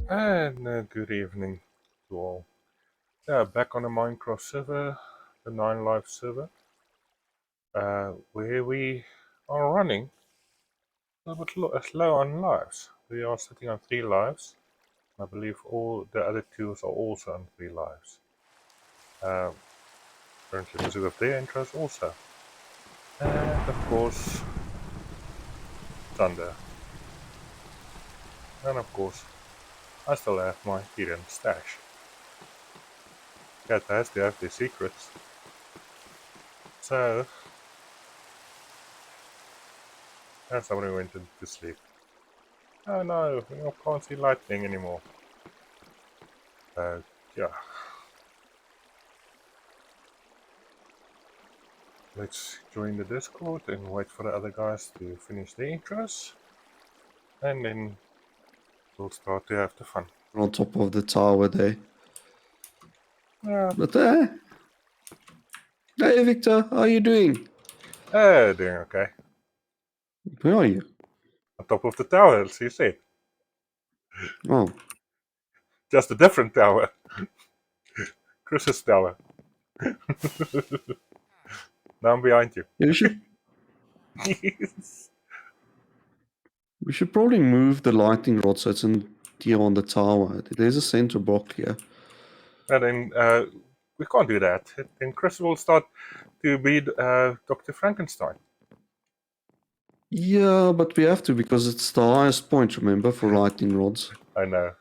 And good evening to all. Yeah, back on the Minecraft server, the 9 Live server, where we are running a little bit slow on lives. We are sitting on 3 lives. I believe all the other twos are also on 3 lives. Currently busy with their intros also. And of course, Thunder. And of course, I still have my hidden stash. Cat has to have their secrets. So, and somebody went to sleep. Oh no, I can't see lightning anymore. Yeah. Let's join the Discord and wait for the other guys to finish their intros. And then we'll start to have the fun. On top of the tower there. Yeah. But hey Victor, how are you doing? Doing okay. Where are you? On top of the tower, as you said. Oh. Just a different tower. Chris's tower. Now I'm behind you. Yeah, we should probably move the lightning rod so it's in here on the tower. There's a center block here. And then we can't do that. Then Chris will start to be Dr. Frankenstein. Yeah, but we have to because it's the highest point, remember, for lightning rods. I know.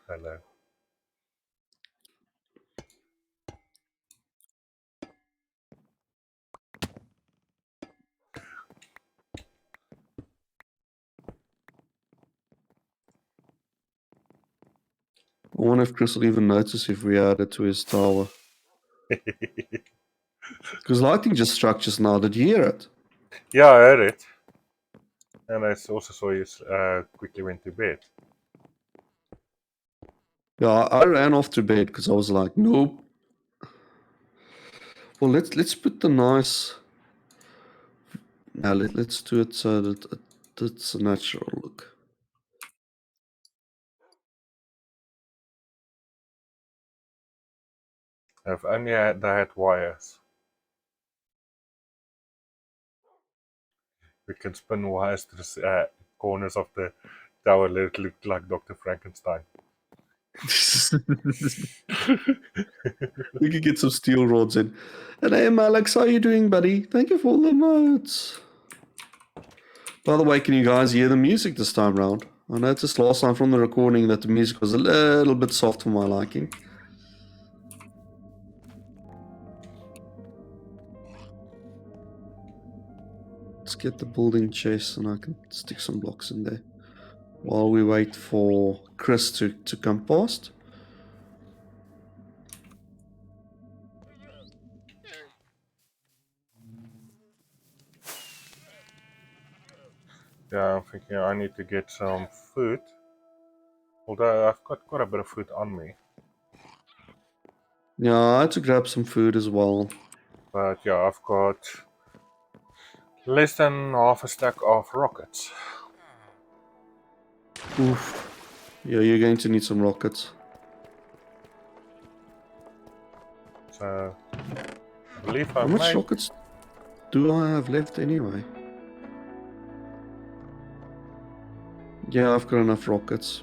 I wonder if Chris will even notice if we add it to his tower. Because lightning just struck just now. Did you hear it? Yeah, I heard it. And I also saw you quickly went to bed. Yeah, I ran off to bed because I was like, nope. Well, let's put the nice. Now let's do it so that it's a natural look. If only they had wires. We can spin wires to the corners of the tower, let it look like Dr. Frankenstein. We could get some steel rods in. And hey, Alex, how you doing, buddy? Thank you for all the mods. By the way, can you guys hear the music this time round? I noticed last time from the recording that the music was a little bit soft for my liking. Let's get the building chest and I can stick some blocks in there while we wait for Chris to come past. Yeah, I'm thinking I need to get some food. Although I've got quite a bit of food on me. Yeah, I had to grab some food as well. But yeah, I've got less than half a stack of rockets. Oof. Yeah, you're going to need some rockets. So I believe How much rockets do I have left anyway? Yeah, I've got enough rockets.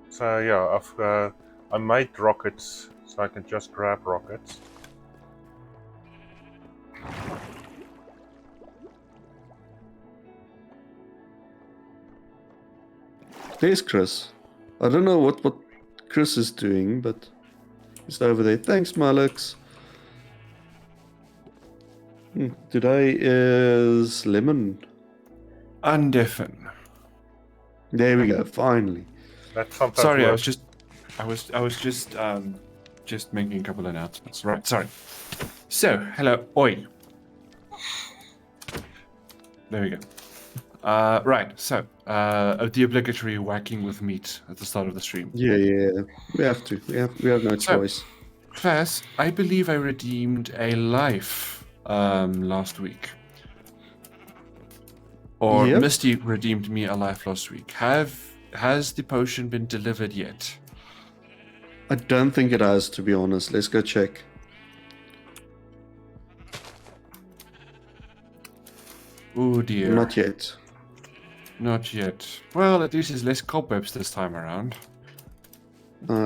So yeah, I made rockets, so I can just grab rockets. There's Chris. I don't know what Chris is doing, but he's over there. Thanks, Malix. Today is Lemon. Undeafen. There we go. Finally. That's sometimes Sorry, works. I was just making a couple announcements. Right, sorry. So, hello, oi. There we go. Right, so the obligatory whacking with meat at the start of the stream. Yeah. We have to. We have no choice. Faz, I believe I redeemed a life last week. Or Yep. Misty redeemed me a life last week. Has the potion been delivered yet? I don't think it has, to be honest. Let's go check. Oh dear. Not yet. Not yet. Well, at least there's less cobwebs this time around.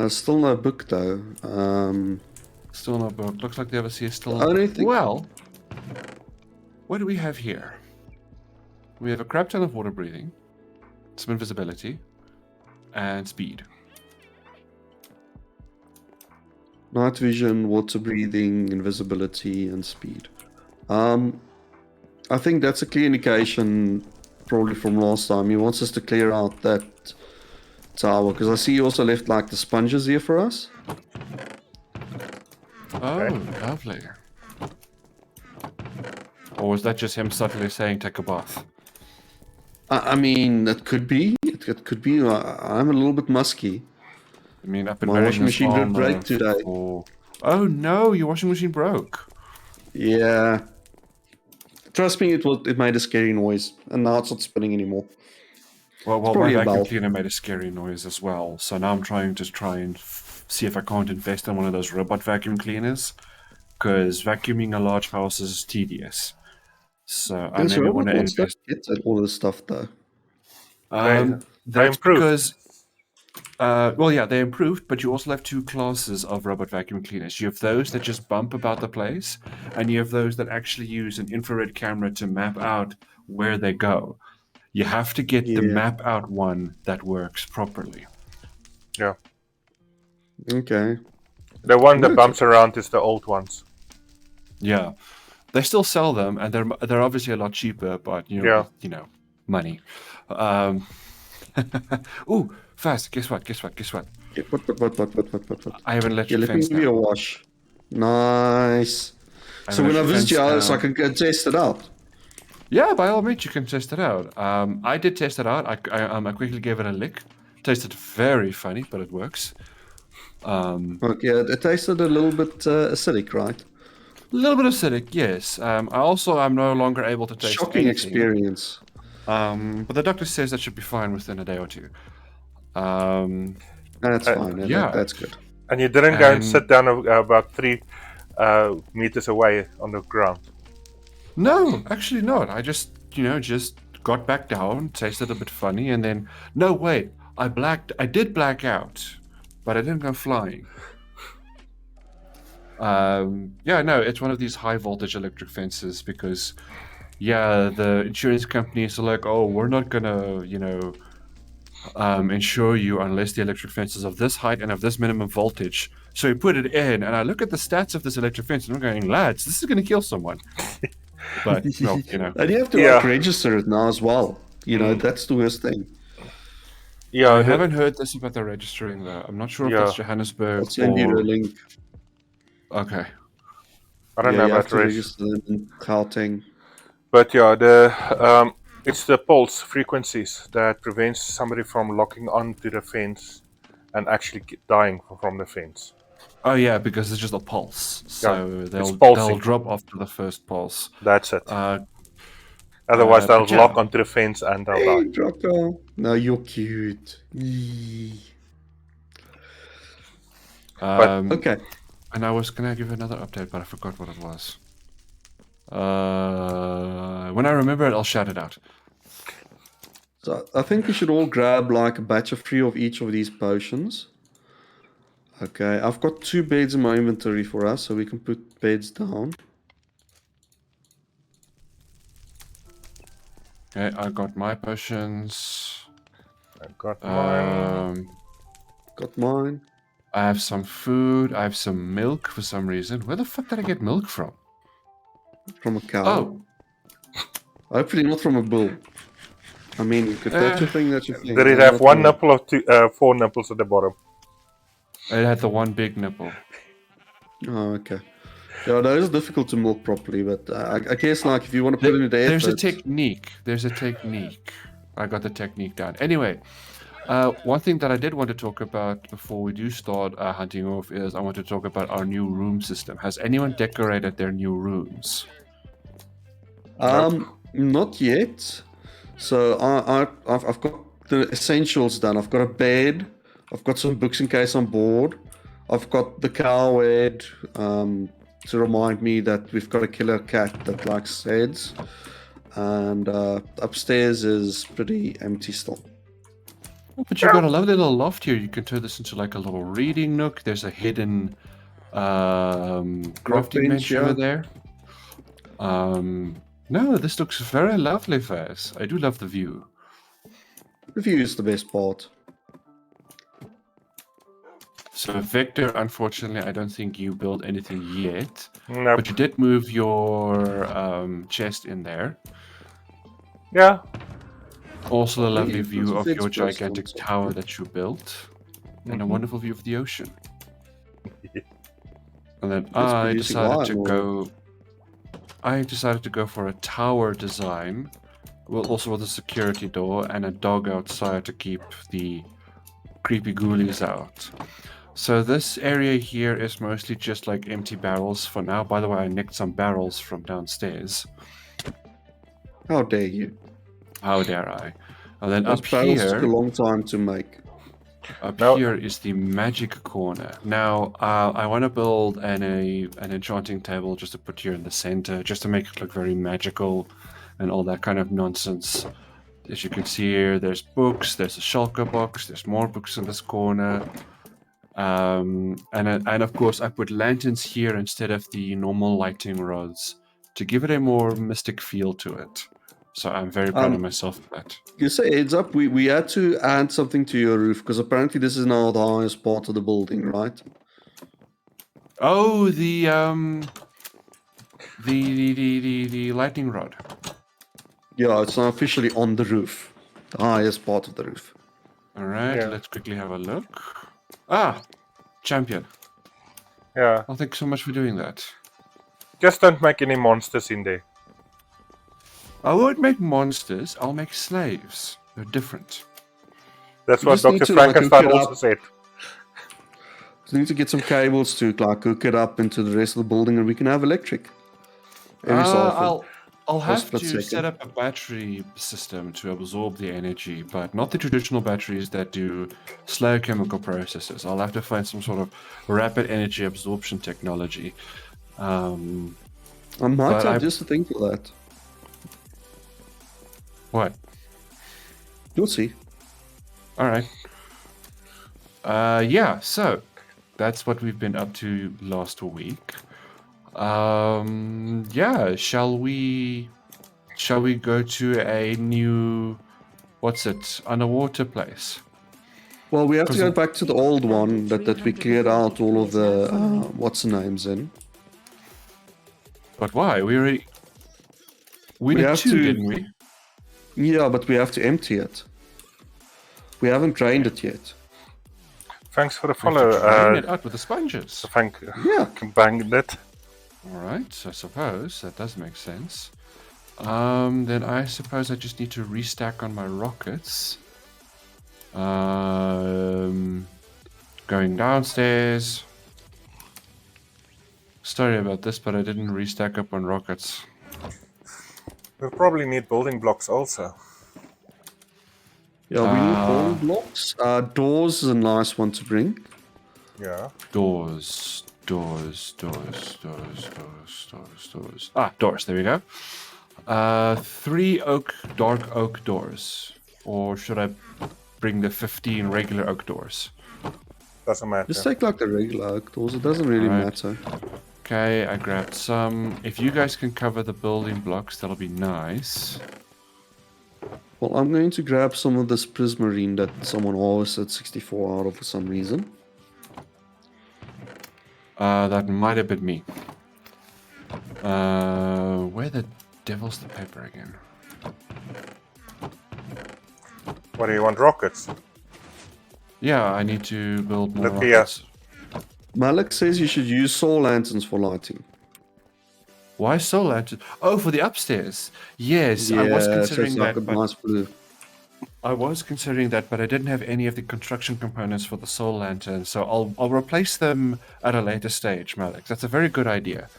Still no book though. Still no book. Looks like the overseer is still. I don't think- Well, what do we have here? We have a crap ton of water breathing, some invisibility, and speed. Night vision, water breathing, invisibility, and speed. I think that's a clear indication, probably from last time. He wants us to clear out that tower, because I see he also left like the sponges here for us. Oh, lovely. Or was that just him subtly saying take a bath? I mean, it could be. It could be. I'm a little bit musky. I mean, I've been My wearing washing this machine did armor break today. Oh no, your washing machine broke. Yeah. Trust me, it made a scary noise, and now it's not spinning anymore. Well, my probably a vacuum valve. cleaner made a scary noise as well. So now I'm trying and see if I can't invest in one of those robot vacuum cleaners, because vacuuming a large house is tedious. So I Those maybe robot want to ones don't invest. get at all this stuff though. They That's improved. because. Well, yeah, they improved, but you also have two classes of robot vacuum cleaners. You have those that just bump about the place, and you have those that actually use an infrared camera to map out where they go. You have to get the Yeah. map out one that works properly. Yeah. Okay. The one that Okay. bumps around is the old ones. Yeah, they still sell them, and they're obviously a lot cheaper, but Yeah. Money. Ooh, fast! Guess what? Yeah, what? I have an Yeah, electric let me fence give you now. a wash. Nice. I have So an when I electric visit your fence house, I now. can go test it out. Yeah, by all means, you can test it out. I did test it out. I quickly gave it a lick. Tasted very funny, but it works. A Okay, it tasted a little bit acidic, right? little bit acidic, yes. I'm no longer able to taste Shocking anything. experience. But the doctor says that should be fine within a day or two. That's fine. yeah. That's good. And you didn't go and And- sit down about 3 meters away on the ground. No, actually not. I just got back down, tasted a bit funny, and then no, wait, I did black out, but I didn't go flying. Yeah, no, it's one of these high voltage electric fences because, yeah, the insurance companies are like, oh, we're not gonna, insure you unless the electric fence is of this height and of this minimum voltage. So you put it in, and I look at the stats of this electric fence, and I'm going, lads, this is going to kill someone. But, well, And you have to Yeah. register it now as well. That's the worst thing. Yeah, I haven't heard this about the registering, though. I'm not sure if that's Yeah. Johannesburg I'll send you or... the link. Okay. I don't Yeah, know you have about to race. register them in Gauteng. But yeah, it's the pulse frequencies that prevents somebody from locking onto the fence and actually dying from the fence. Oh, yeah, because it's just a pulse. So they'll pulsing. drop after the first pulse. That's it. Uh, Otherwise, they'll but yeah. lock onto the fence and they'll Hey, die. Draco. No, you're cute. Yee. Okay. And I was going to give another update, but I forgot what it was. When I remember it, I'll shout it out. So I think we should all grab like a batch of 3 of each of these potions. Okay, I've got 2 beds in my inventory for us, so we can put beds down. Okay, I got my potions. I got mine. Got mine. I have some food. I have some milk for some reason. Where the fuck did I get milk from? From a cow. Oh, Hopefully not from a bull. I mean, if that's your thing, that's your thing. Did it I'm have not 1 gonna- nipple or 4 nipples at the bottom? it had the one big nipple. Oh, okay. Yeah, that is difficult to milk properly, but I guess like if you want to put in the effort... There's a technique. There's a technique. I got the technique down. Anyway, one thing that I did want to talk about before we do start hunting off is I want to talk about our new room system. Has anyone decorated their new rooms? Not yet. So I've got the essentials done. I've got a bed. I've got some books in case I'm bored. I've got the cow head to remind me that we've got a killer cat that likes heads. And upstairs is pretty empty still. Oh, but you've got a lovely little loft here. You can turn this into like a little reading nook. There's a hidden crafting bench yeah. over there. No, this looks very lovely, Faz. I do love the view. The view is the best part. So, Victor, unfortunately, I don't think you built anything yet. Nope. But you did move your chest in there. Yeah. Also, a lovely you've got view some of fixed your posts gigantic also. tower that you built. And a wonderful view of the ocean. And then I producing decided wine, to or- go... I decided to go for a tower design. Well, also with a security door and a dog outside to keep the creepy ghoulies out. So this area here is mostly just like empty barrels for now. By the way, I nicked some barrels from downstairs. How dare you? How dare I? And then Those up barrels took a here, long time to make. No. here is the magic corner. Now, I want to build an enchanting table just to put here in the center, just to make it look very magical and all that kind of nonsense. As you can see here, there's books, there's a shulker box, there's more books in this corner. And of course, I put lanterns here instead of the normal lighting rods to give it a more mystic feel to it. So I'm very proud of myself for that. You say heads up, we had to add something to your roof because apparently this is now the highest part of the building, right? Oh, the lightning rod. Yeah, it's now officially on the roof. The highest part of the roof. All right, Yeah. let's quickly have a look. Ah, champion. Yeah. Oh, thanks so much for doing that. Just don't make any monsters in there. I won't make monsters. I'll make slaves. They're different. That's You what just need Dr. to, like, Frankenstein hook it also up. said. So we need to get some cables to like hook it up into the rest of the building and we can have electric. Every so often. I'll for a have split to second. set up a battery system to absorb the energy, but not the traditional batteries that do slow chemical processes. I'll have to find some sort of rapid energy absorption technology. I might But have I- just a thing for that. What? You'll see. All right. Yeah, so that's what we've been up to last week. Yeah, shall we go to a new, what's it, underwater place? Well, we have to 'Cause go it- back to the old one that we cleared out all of the what's the names in. But why? We We did have two, to- didn't we? Yeah, but we have to empty it. We haven't drained it yet. Thanks for the We have to drain follow. it out with the sponges. So thank Yeah. banged it. All right, I suppose that does make sense. Then I suppose I just need to restack on my rockets. Going downstairs. Sorry about this, but I didn't restack up on rockets. We'll probably need building blocks also. Yeah, we need building blocks. Doors is a nice one to bring. Yeah. Doors. Ah, doors. There we go. 3 dark oak doors. Or should I bring the 15 regular oak doors? Doesn't matter. Just take like the regular oak doors. It doesn't really Alright. matter. Okay, I grabbed some. If you guys can cover the building blocks, that'll be nice. Well, I'm going to grab some of this prismarine that someone harvested 64 out of for some reason. That might have been me. Where the devil's the paper again? What do you want? Rockets? Yeah, I need to build more Look here. rockets. Malik says you should use soul lanterns for lighting. Why solar lantern? Oh, for the upstairs. Yes, I was so considering it's like that. a But nice blue. I was considering that, but I didn't have any of the construction components for the solar lantern, so I'll replace them at a later stage, Malik. That's a very good idea.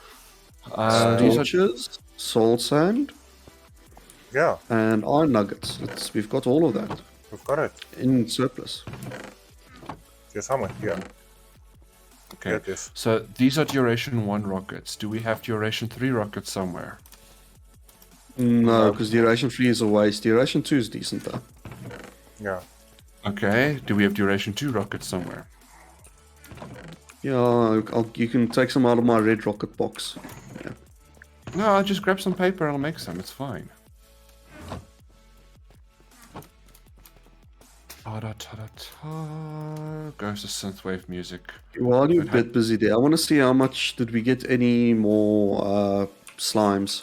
These are Torches, soul sand, Yeah, and iron nuggets. We've got all of that we've got it. in surplus. Here somewhere. Yeah. okay. Here it is. So these are duration 1 rockets. Do we have duration 3 rockets somewhere? No, because duration 3 is a waste. Duration 2 is decent though. Yeah. Okay. Do we have duration 2 rockets somewhere? Yeah, you can take some out of my red rocket box. Yeah. No, I'll just grab some paper and I'll make some. It's fine. Goes to synthwave music. While you're a Good. bit busy there, I want to see how much did we get any more slimes.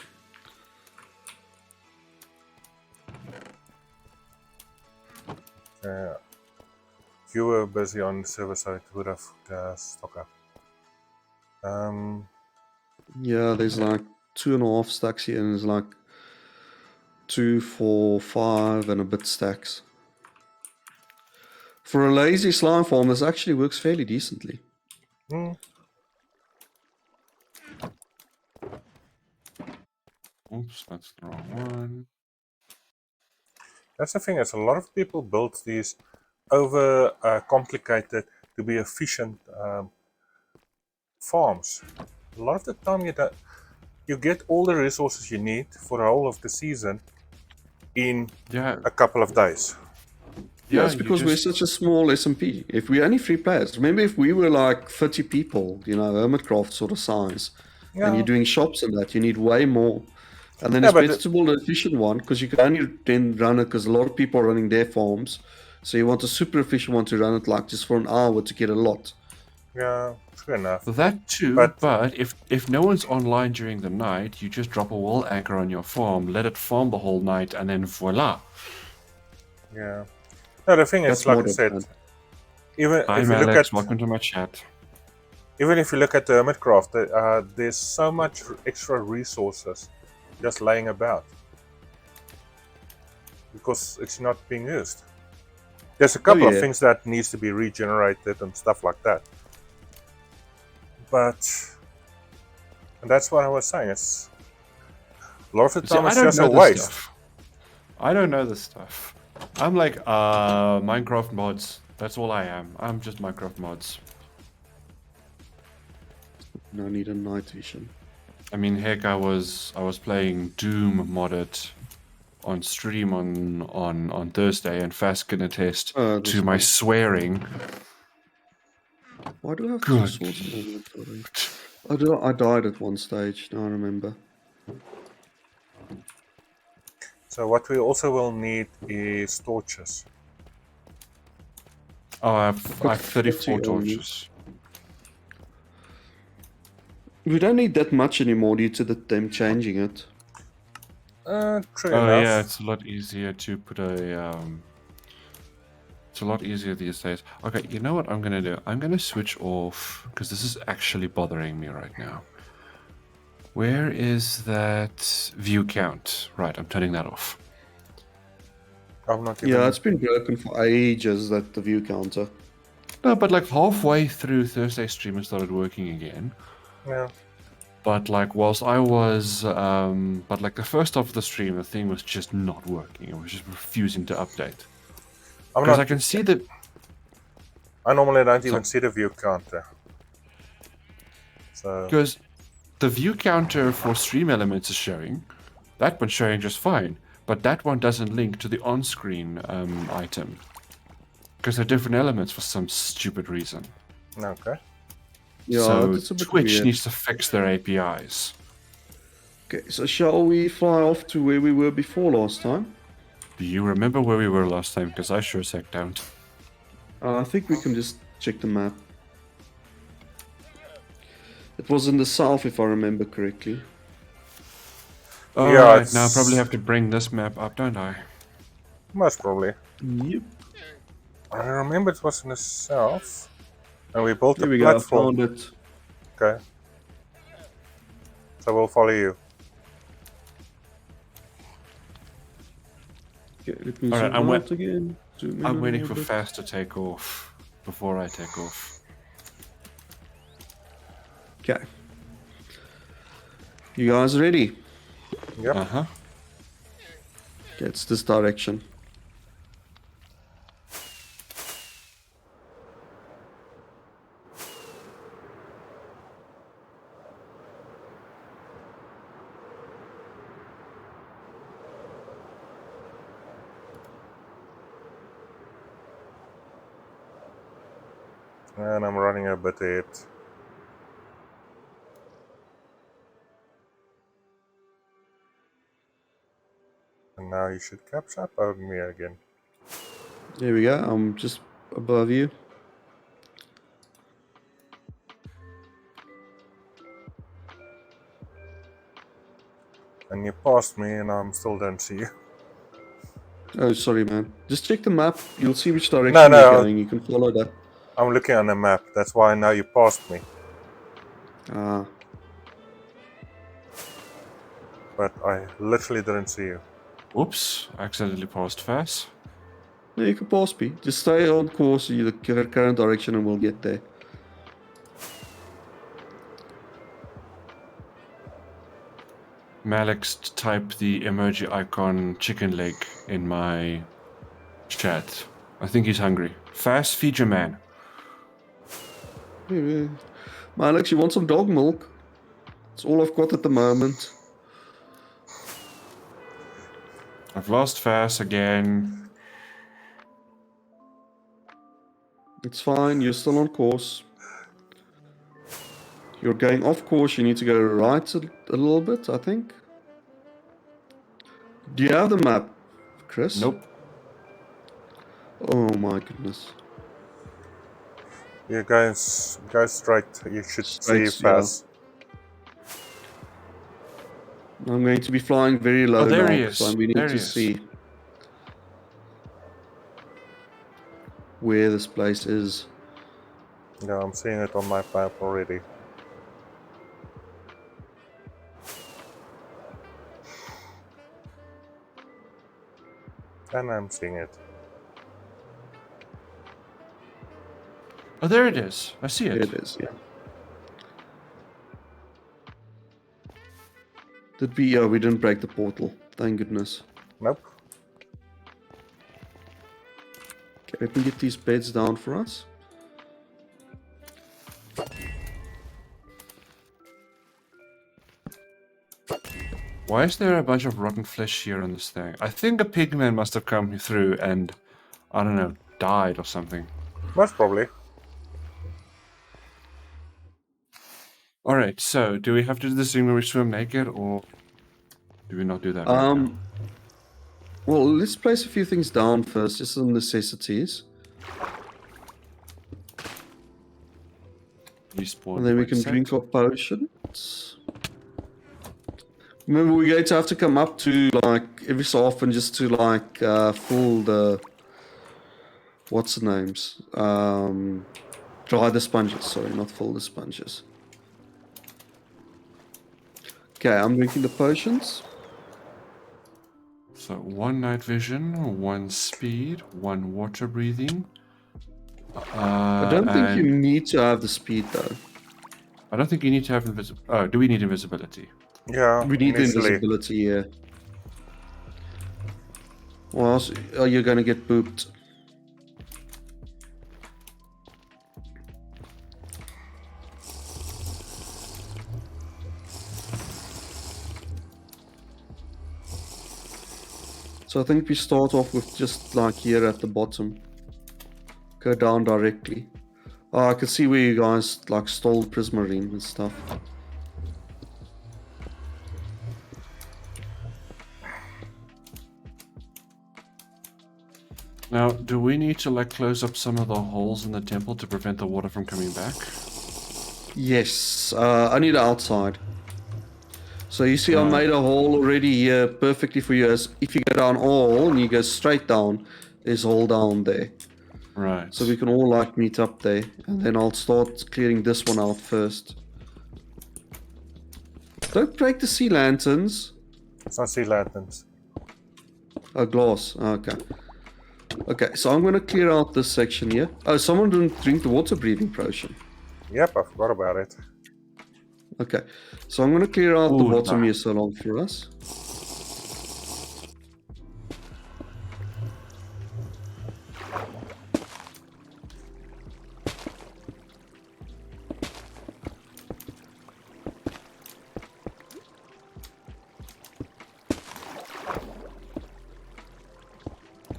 If you were busy on the server side, would have stock up. Yeah, there's like 2.5 stacks here, and there's like 2, 4, 5, and a bit stacks. For a lazy slime farm, this actually works fairly decently. Oops, that's the wrong one. That's the thing, is a lot of people build these over complicated to be efficient farms. A lot of the time you get all the resources you need for the whole of the season in Yeah. a couple of days. Yeah, it's you because just- we're such a small SMP. If we're only 3 players, remember if we were like 30 people, Hermitcraft sort of size, and Yeah. you're doing shops and that, you need way more. And then Yeah, it's but better to build an efficient one because you can only then run it because a lot of people are running their farms. So you want a super efficient one to run it like just for an hour to get a lot. Yeah, true enough. Well, that too, But- but if no one's online during the night, you just drop a wall anchor on your farm, let it farm the whole night, and then voila. Yeah. No, the thing is, That's like more I said, than even Hi, if you look Alex. at Welcome to my chat. even if you look at the Hermitcraft, there's so much extra resources just laying about because it's not being used. There's a couple of yeah. things that needs to be regenerated and stuff like that. And that's what I was saying. It's A lot of the See, time I it's don't just know a this waste. stuff. I don't know this stuff. I'm like, Minecraft mods. That's all I am. I'm just Minecraft mods. No need a night vision. I mean, heck, I was playing Doom modded on stream on Thursday, and Fast can attest This to my one. swearing. Why do I have two Good. swords in my inventory? I died at one stage. Now I remember. So what we also will need is torches. Oh, I I've have got 34 40 on me. torches. We don't need that much anymore due to them changing it. True Oh enough. yeah, it's a lot easier to put a It's a lot easier these days. Okay, you know what I'm gonna do? I'm gonna switch off because this is actually bothering me right now. Where is that view count? Right, I'm turning that off. I'm not even... Yeah, it's been broken for ages, that the view counter. No, but like halfway through Thursday stream it started working again. Yeah. But like whilst I was but like the first half of the stream the thing was just not working. It was just refusing to update. I'm Because not... I can see that I normally don't even see the view counter. So... because the view counter for stream elements is showing. That one's showing just fine. But that one doesn't link to the on-screen item. Because they're different elements for some stupid reason. Okay. Yeah, so that's a bit Twitch weird. needs to fix their APIs. Okay, so shall we fly off to where we were before last time? Do you remember where we were last time? Because I sure as heck don't. I think we can just check the map. It was in the south, if I remember correctly. Yeah, Alright, now I it's- probably have to bring this map up, don't I? Most probably. Yep. I remember it was in the south. And we built Here a we go, I platform. found it. Okay. So we'll follow you. Okay, let me Alright, zoom I'm out again. Zoom in I'm a waiting little for bit. Fast to take off before I take off. Okay. You guys ready? Yep. Uh-huh. Okay, it's this direction. And I'm running a bit ahead. And now you should catch up over me again. There we go, I'm just above you. And you passed me and I'm still don't see you. Oh, sorry, man. Just check the map. You'll see which direction No, you're no. going. You can follow that. I'm looking on the map. That's why now you passed me. Ah, But I literally didn't see you. Oops, accidentally passed Fast. no, you can pass me. Just stay on course in the current direction, and we'll get there. Malix typed the emoji icon chicken leg in my chat. I think he's hungry. Fast, feed your man. Alex, you want some dog milk? It's all I've got at the moment. I've lost Fast again. It's fine. You're still on course. You're going off course. You need to go right a little bit, I think. Do you have the map, Chris? Nope. Oh my goodness. You guys go straight. You should Straight, see fast. I'm going to be flying very low Oh, there now, he is. so we need There to he is. see where this place is. Yeah, I'm seeing it on my map already. And I'm seeing it. Oh, there it is. I see There it. it is, yeah. Did we? We didn't break the portal. Thank goodness. Nope. Okay, let me get these beds down for us. Why is there a bunch of rotten flesh here on this thing? I think a pigman must have come through and, I don't know, died or something. Most probably. Alright, so do we have to do this thing where we swim naked, or do we not do that right now? Well, let's place a few things down first, just some necessities. Respawn And then we point can set. drink our potions. Remember, we're going to have to come up to, like, every so often just to, like, fill the... What's the names? Dry the sponges. Sorry, not fill the sponges. Okay, I'm drinking the potions. So 1 night vision, 1 speed, 1 water breathing. I don't think you need to have the speed, though. I don't think you need to have invisibility. Oh, do we need invisibility? Yeah. We need the initially. invisibility, yeah. Or else are you going to get pooped? So I think we start off with just like here at the bottom. Go down directly. Oh, I can see where you guys like stole Prismarine and stuff. Now, do we need to like close up some of the holes in the temple to prevent the water from coming back? Yes, I need outside. So you see I made a hole already here perfectly for you. As if you go down all and you go straight down, there's a hole down there. Right. So we can all like meet up there. And then I'll start clearing this one out first. Don't break the sea lanterns. It's not sea lanterns. Oh, glass. Okay. Okay, so I'm going to clear out this section here. Oh, someone didn't drink the water breathing potion. Yep, I forgot about it. Okay, so I'm going to clear out the Ooh, bottom nah. here so long for us.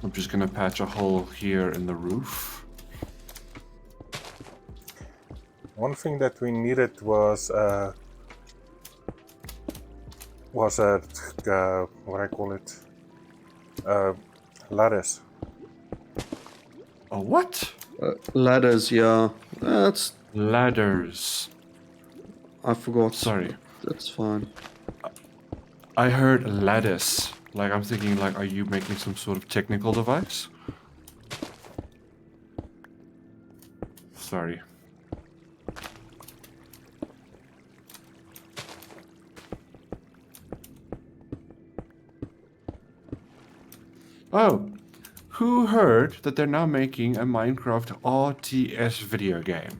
I'm just gonna patch a hole here in the roof. One thing that we needed was what I call it, ladders. A what? Ladders, yeah. That's... Ladders. I forgot. Sorry. That's fine. I heard lattice. Like, I'm thinking, like, are you making some sort of technical device? Sorry. Oh, who heard that they're now making a Minecraft RTS video game?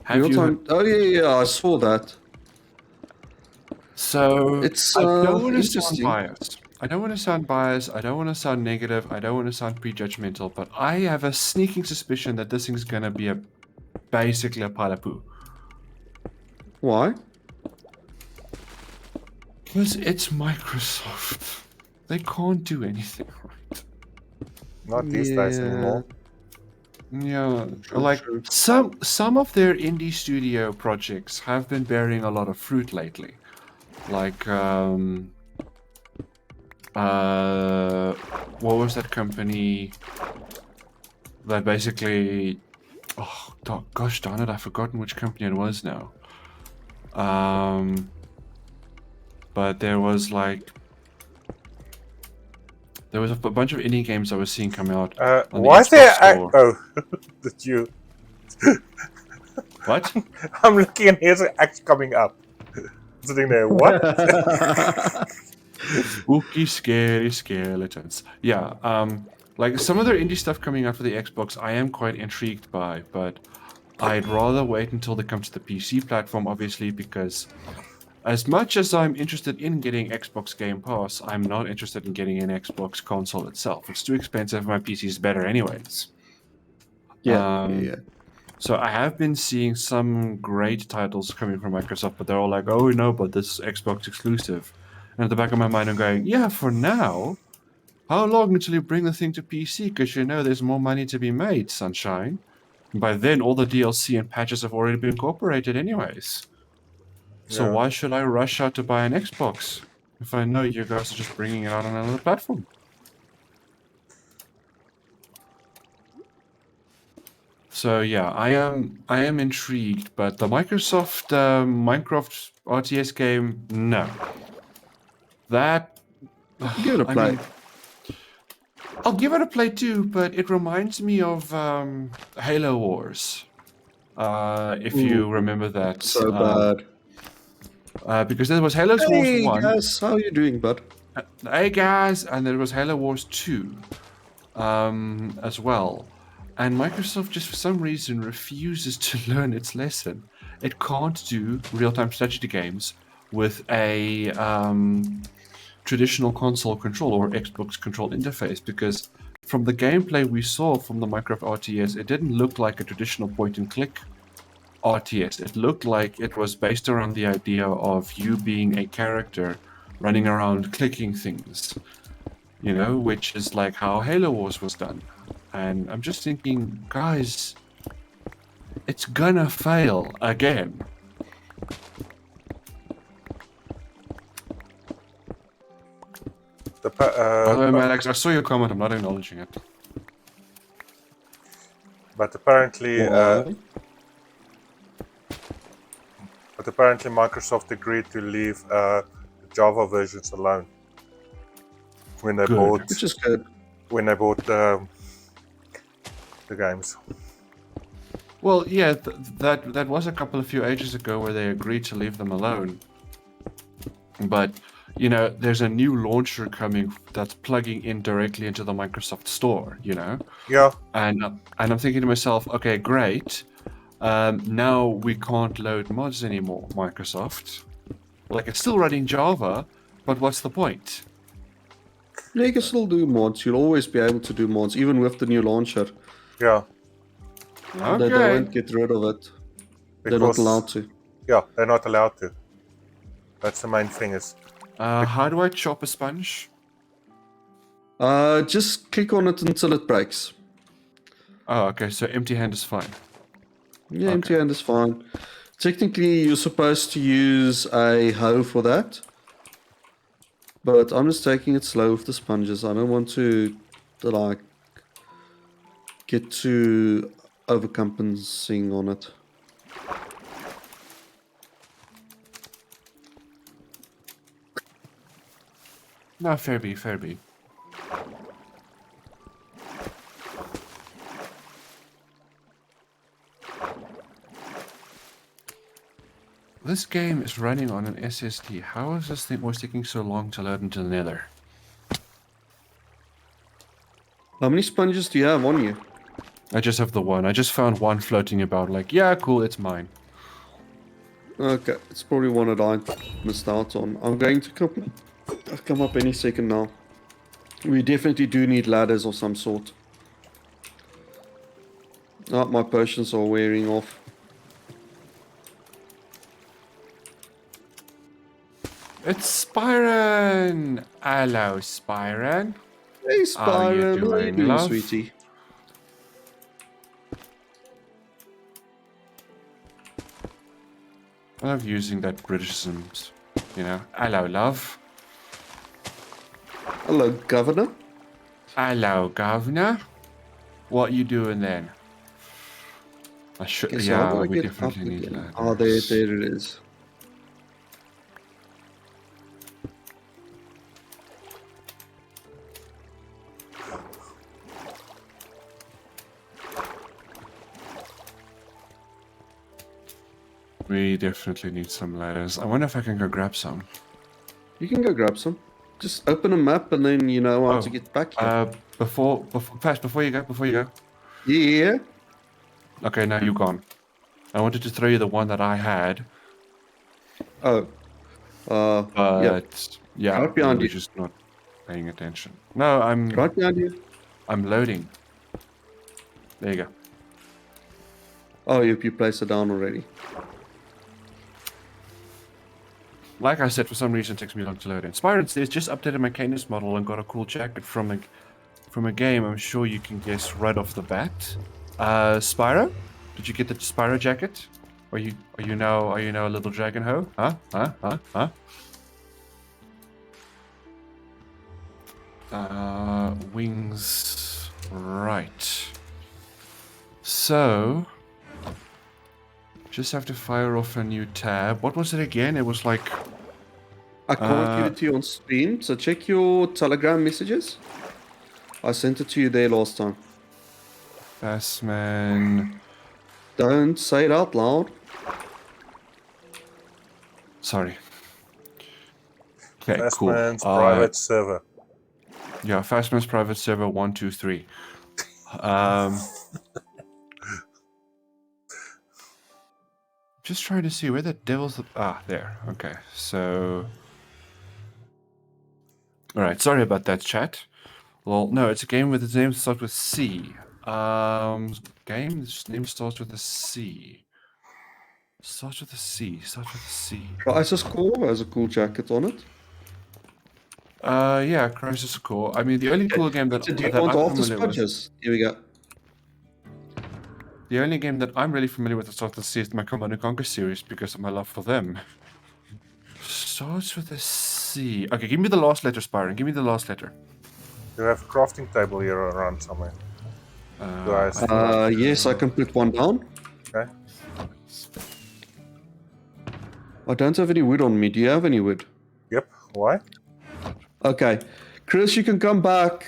Have Real you? time... Oh, yeah, I saw that. So It's, I don't want to sound interesting. biased. I don't want to sound biased. I don't want to sound negative. I don't want to sound prejudgmental. But I have a sneaking suspicion that this thing's gonna be basically a pile of poo. Why? Because it's Microsoft. They can't do anything right. Not these days Yeah. anymore. Yeah, True, like true. some of their indie studio projects have been bearing a lot of fruit lately. Like what was that company that basically, oh gosh darn it, I've forgotten which company it was now. But there was a bunch of indie games I was seeing come out on the Why is there? Xbox Store. Oh, did you? What? I'm looking and here's an axe coming up. Sitting there. What? Spooky, scary skeletons. Yeah, like some of their indie stuff coming out for the Xbox, I am quite intrigued by, but I'd rather wait until they come to the PC platform, obviously, because as much as I'm interested in getting Xbox Game Pass, I'm not interested in getting an Xbox console itself. It's too expensive. My PC is better, anyways. Yeah, Um, yeah. So I have been seeing some great titles coming from Microsoft, but they're all like, "Oh no, but this is Xbox exclusive." And at the back of my mind, I'm going, "Yeah, for now. How long until you bring the thing to PC? Because you know there's more money to be made, sunshine. And by then, all the DLC and patches have already been incorporated, anyways. So Yeah. why should I rush out to buy an Xbox if I know you guys are just bringing it out on another platform?" So yeah, I am intrigued, but the Microsoft Minecraft RTS game, no. That Give it a I play. mean, I'll give it a play too, but it reminds me of Halo Wars. If you remember that, So bad. because there was Halo Wars Hey 1, guys, how you doing, bud? hey guys, and there was Halo Wars 2 as well. And Microsoft just for some reason refuses to learn its lesson. It can't do real-time strategy games with a traditional console control or Xbox control interface, because from the gameplay we saw from the Minecraft RTS, it didn't look like a traditional point-and-click RTS. It looked like it was based around the idea of you being a character running around clicking things, you know, which is like how Halo Wars was done. And I'm just thinking, guys, it's gonna fail again. The By the way, Alex, I saw your comment. I'm not acknowledging it. but apparently, Why? Microsoft agreed to leave the Java versions alone when they Good. bought Which is good. The games. Well, yeah, that was a few ages ago where they agreed to leave them alone. But you know, there's a new launcher coming that's plugging in directly into the Microsoft Store. You know, Yeah, and I'm thinking to myself, okay, great. Now we can't load mods anymore, Microsoft. Like it's still running Java, but what's the point? Yeah, you can still do mods. You'll always be able to do mods, even with the new launcher. yeah. They Okay. won't get rid of it. They're not Because- allowed to. Yeah, they're not allowed to. That's the main thing is. How do I chop a sponge? Just click on it until it breaks. Oh, okay. So empty hand is fine. Yeah, empty hand is fine. Technically, you're supposed to use a hoe for that. But I'm just taking it slow with the sponges. I don't want to like, get too overcompensating on it. No, fair be, fair be. This game is running on an SSD. How is this thing always taking so long to load into the nether? How many sponges do you have on you? I just have the one. I just found one floating about like, yeah, cool, it's mine. Okay, it's probably one that I missed out on. I'm going to come up any second now. We definitely do need ladders of some sort. Oh, my potions are wearing off. It's Spyron! Hello, Spyron. Hey, How you Spyron, how you doing, doing, love? sweetie? I love using that Britishisms. You know, hello, love. Hello, Governor. Hello, governor. What you doing then? I should. Okay, so Yeah, how do I we get definitely up need again? ladders. Oh, there it is. We definitely need some ladders. I wonder if I can go grab some. You can go grab some. Just open a map and then you know how to Oh, get back here. Before you go. Yeah. Okay, now you're gone. I wanted to throw you the one that I had, Oh. but yeah, Right behind you were you. just not paying attention. No, Right behind you. I'm loading. There you go. Oh, you placed it down already. Like I said, for some reason it takes me long to load in. Spyron says just updated my Canis model and got a cool jacket from a game. I'm sure you can guess right off the bat. Spyro, did you get the Spyro jacket? Are you now a little dragon ho? Huh? Wings. Right. So just have to fire off a new tab. What was it again? It was like I can't give it to you on stream, so check your Telegram messages. I sent it to you there last time. Bassman. Don't say it out loud. Sorry. Okay, Fastman's cool. private server. Yeah, Fastman's private server 123. Just trying to see where the devil's. There. Okay, so. Alright, sorry about that, chat. Well, no, it's a game with its name starts with C. Game's name starts with a C. Starts with a C. Crisis Core has a cool jacket on it. Yeah, Crisis Core. I mean, the only cool game that, So do you that want I'm all the familiar with. smudges? Here we go. The only game that I'm really familiar with that starts with C is my Command & Conquer series because of my love for them. Starts with a C. Okay, give me the last letter, Spyron. Give me the last letter. You have a crafting table here around somewhere. Guys, Yes, I can put one down. okay. I don't have any wood on me. Do you have any wood? Yep. Why? Okay. Chris, you can come back.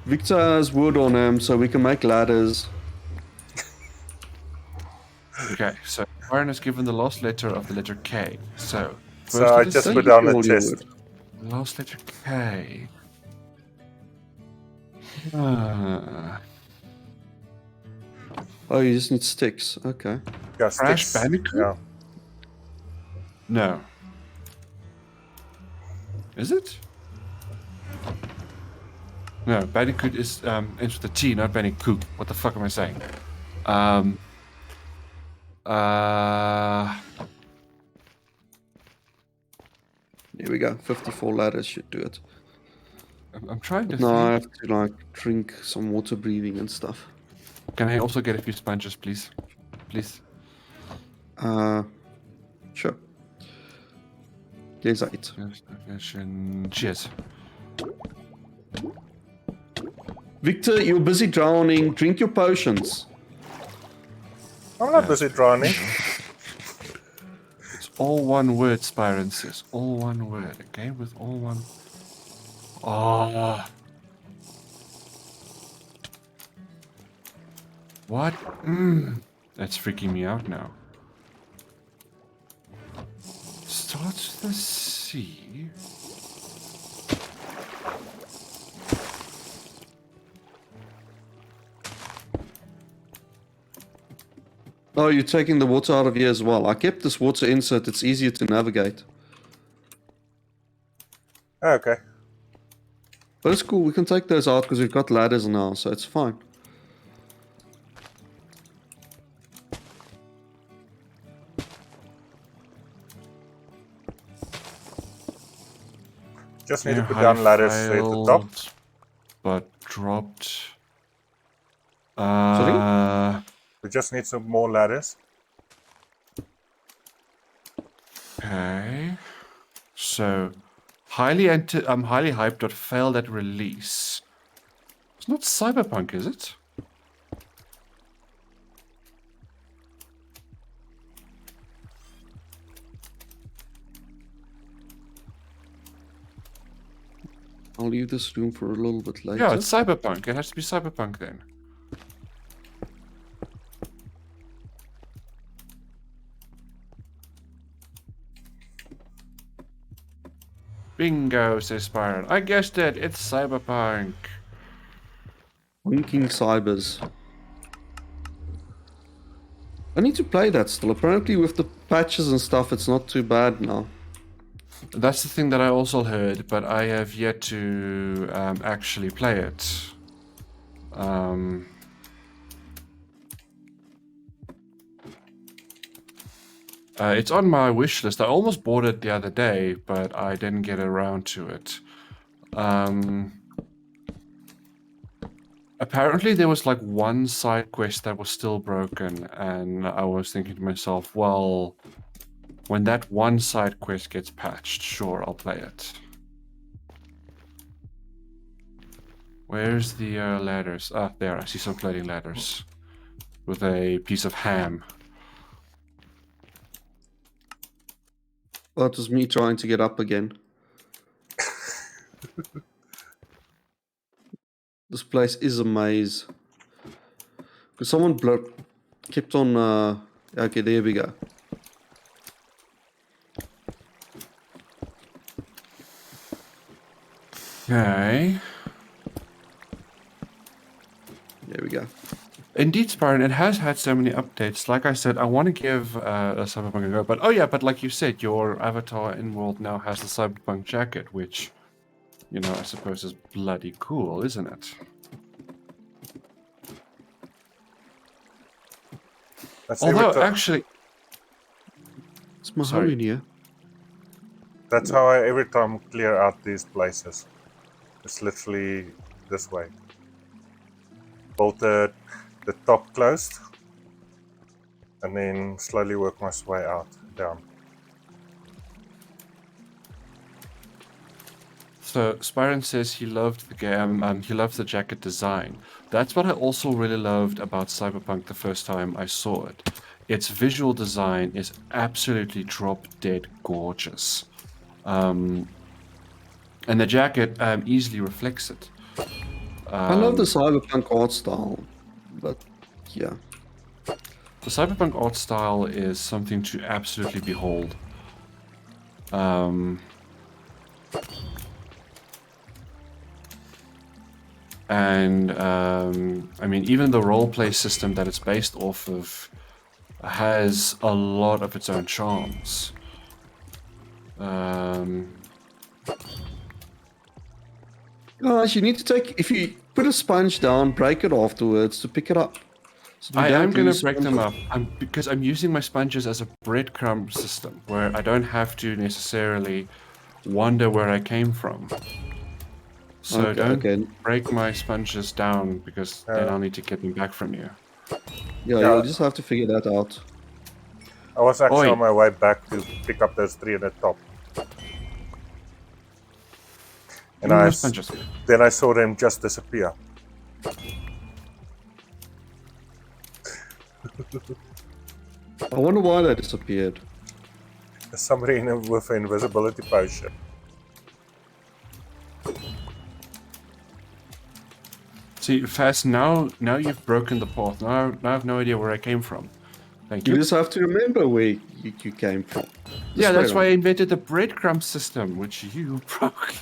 Victor has wood on him, so we can make ladders. Okay, so Byron has given the last letter of the letter K. So, So I letter just C, put down a all your chest. wood. last letter K. Ah, Oh, you just need sticks. Okay. Yeah, Crash sticks. Bandicoot? Yeah. No. Is it? No, Bandicoot is ends with a T, not Bandicoot. What the fuck am I saying? Here we go. 54 ladders should do it. I'm trying to No, I think. have to like drink some water breathing and stuff. Can I also get a few sponges, please? Please. Sure. There's 8. Cheers. Victor, you're busy drowning. Drink your potions. I'm not busy drowning. It's all one word, Spyron says. All one word. A game with all one. Oh. What? That's freaking me out now. Starts with a C. Oh, you're taking the water out of here as well. I kept this water in so that it's easier to navigate. Okay. But it's cool. We can take those out because we've got ladders now, so it's fine. Just need Yeah, to put down ladders at the top. failed, but dropped. We just need some more ladders. Okay. So, highly hyped but failed at release. It's not Cyberpunk, is it? I'll leave this room for a little bit later. Yeah, it's Cyberpunk. It has to be Cyberpunk then. Bingo, says Byron. I guessed it. It's Cyberpunk. Winking cybers. I need to play that still. Apparently, with the patches and stuff, it's not too bad now. That's the thing that I also heard, but I have yet to actually play it. It's on my wish list. I almost bought it the other day, but I didn't get around to it. Apparently there was like one side quest that was still broken, and I was thinking to myself, well, when that one side quest gets patched, sure, I'll play it. Where's the ladders? Ah, there, I see some floating ladders with a piece of ham. That was me trying to get up again. This place is a maze. Because someone kept on... Okay, there we go. Okay. There we go. Indeed, Sparran, it has had so many updates. Like I said, I want to give Cyberpunk a go. But oh yeah, but like you said, your avatar in world now has the Cyberpunk jacket, which, you know, I suppose is bloody cool, isn't it? That's Although, actually... It's my Sorry. in here. That's how I every time clear out these places. It's literally this way. Bolt the top closed, and then slowly work my way out, down. So, Spyron says he loved the game and he loves the jacket design. That's what I also really loved about Cyberpunk the first time I saw it. Its visual design is absolutely drop-dead gorgeous. And the jacket easily reflects it. I love the cyberpunk art style, but yeah. The cyberpunk art style is something to absolutely behold. And I mean, even the roleplay system that it's based off of has a lot of its own charms. Guys, you need to take... If you put a sponge down, break it afterwards to pick it up. So I am going to lose break them sponges. up because I'm using my sponges as a breadcrumb system where I don't have to necessarily wonder where I came from. So Okay, don't okay. break my sponges down because then I'll need to get them back from you. Yeah, Yeah. you'll just have to figure that out. I was actually Oi. on my way back to pick up those 3 at the top. And Give me I my sponges. then I saw them just disappear. I wonder why they disappeared. There's somebody with an invisibility potion. See, Fast, now you've broken the path. Now I have no idea where I came from. Thank You you. just have to remember where you came from. Yeah, Just that's play why I around. invented the breadcrumb system, which you broke.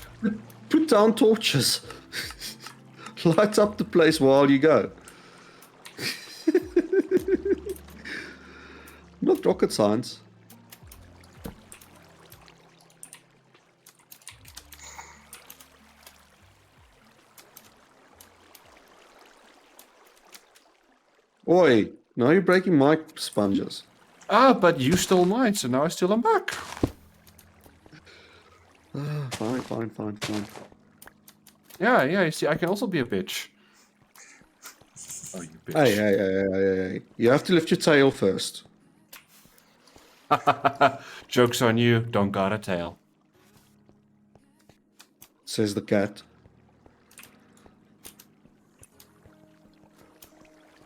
Put down torches. Light up the place while you go. Not rocket science. Oi, now you're breaking my sponges. Ah, but you stole mine, so now I steal them back. Fine. Yeah, you see, I can also be a bitch. Oh, you bitch. Hey. You have to lift your tail first. Joke's on you, don't got a tail. Says the cat.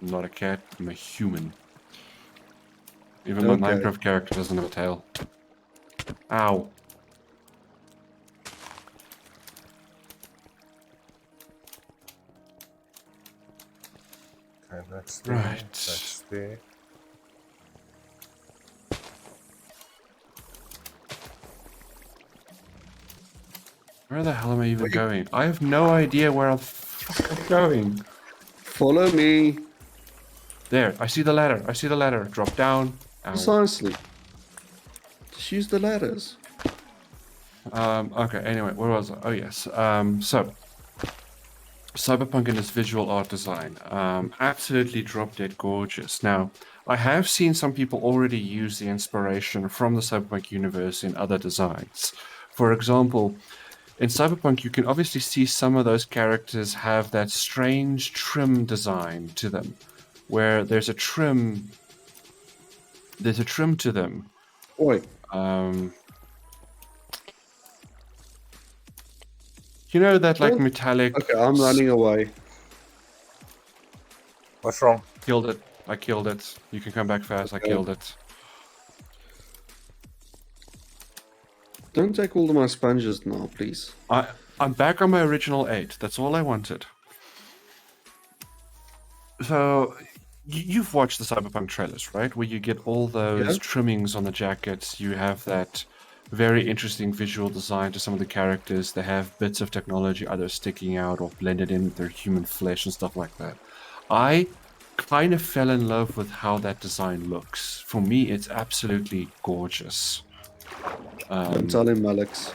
I'm not a cat, I'm a human. Even my Okay. Minecraft character doesn't have a tail. Ow. Okay, that's there. Right. That's there. Where the hell am I even going? I have no idea where I'm fucking going. Follow me. There, I see the ladder. I see the ladder. Drop down. Ow. Precisely. Just use the ladders. Okay, anyway, where was I? Oh, yes. So, Cyberpunk and its visual art design. Absolutely drop dead gorgeous. Now, I have seen some people already use the inspiration from the Cyberpunk universe in other designs. For example, in Cyberpunk, you can obviously see some of those characters have that strange trim design to them, where there's a trim to them. Oi. You know that like Don't- metallic. Okay, I'm running away. What's wrong? Killed it. I killed it. You can come back fast. I Okay. killed it. Don't take all of my sponges now, please. I'm back on my original 8. That's all I wanted. So, you've watched the Cyberpunk trailers, right? Where you get all those Yeah. trimmings on the jackets. You have that very interesting visual design to some of the characters. They have bits of technology either sticking out or blended in with their human flesh and stuff like that. I kind of fell in love with how that design looks. For me, it's absolutely gorgeous. Don't tell him, Alex.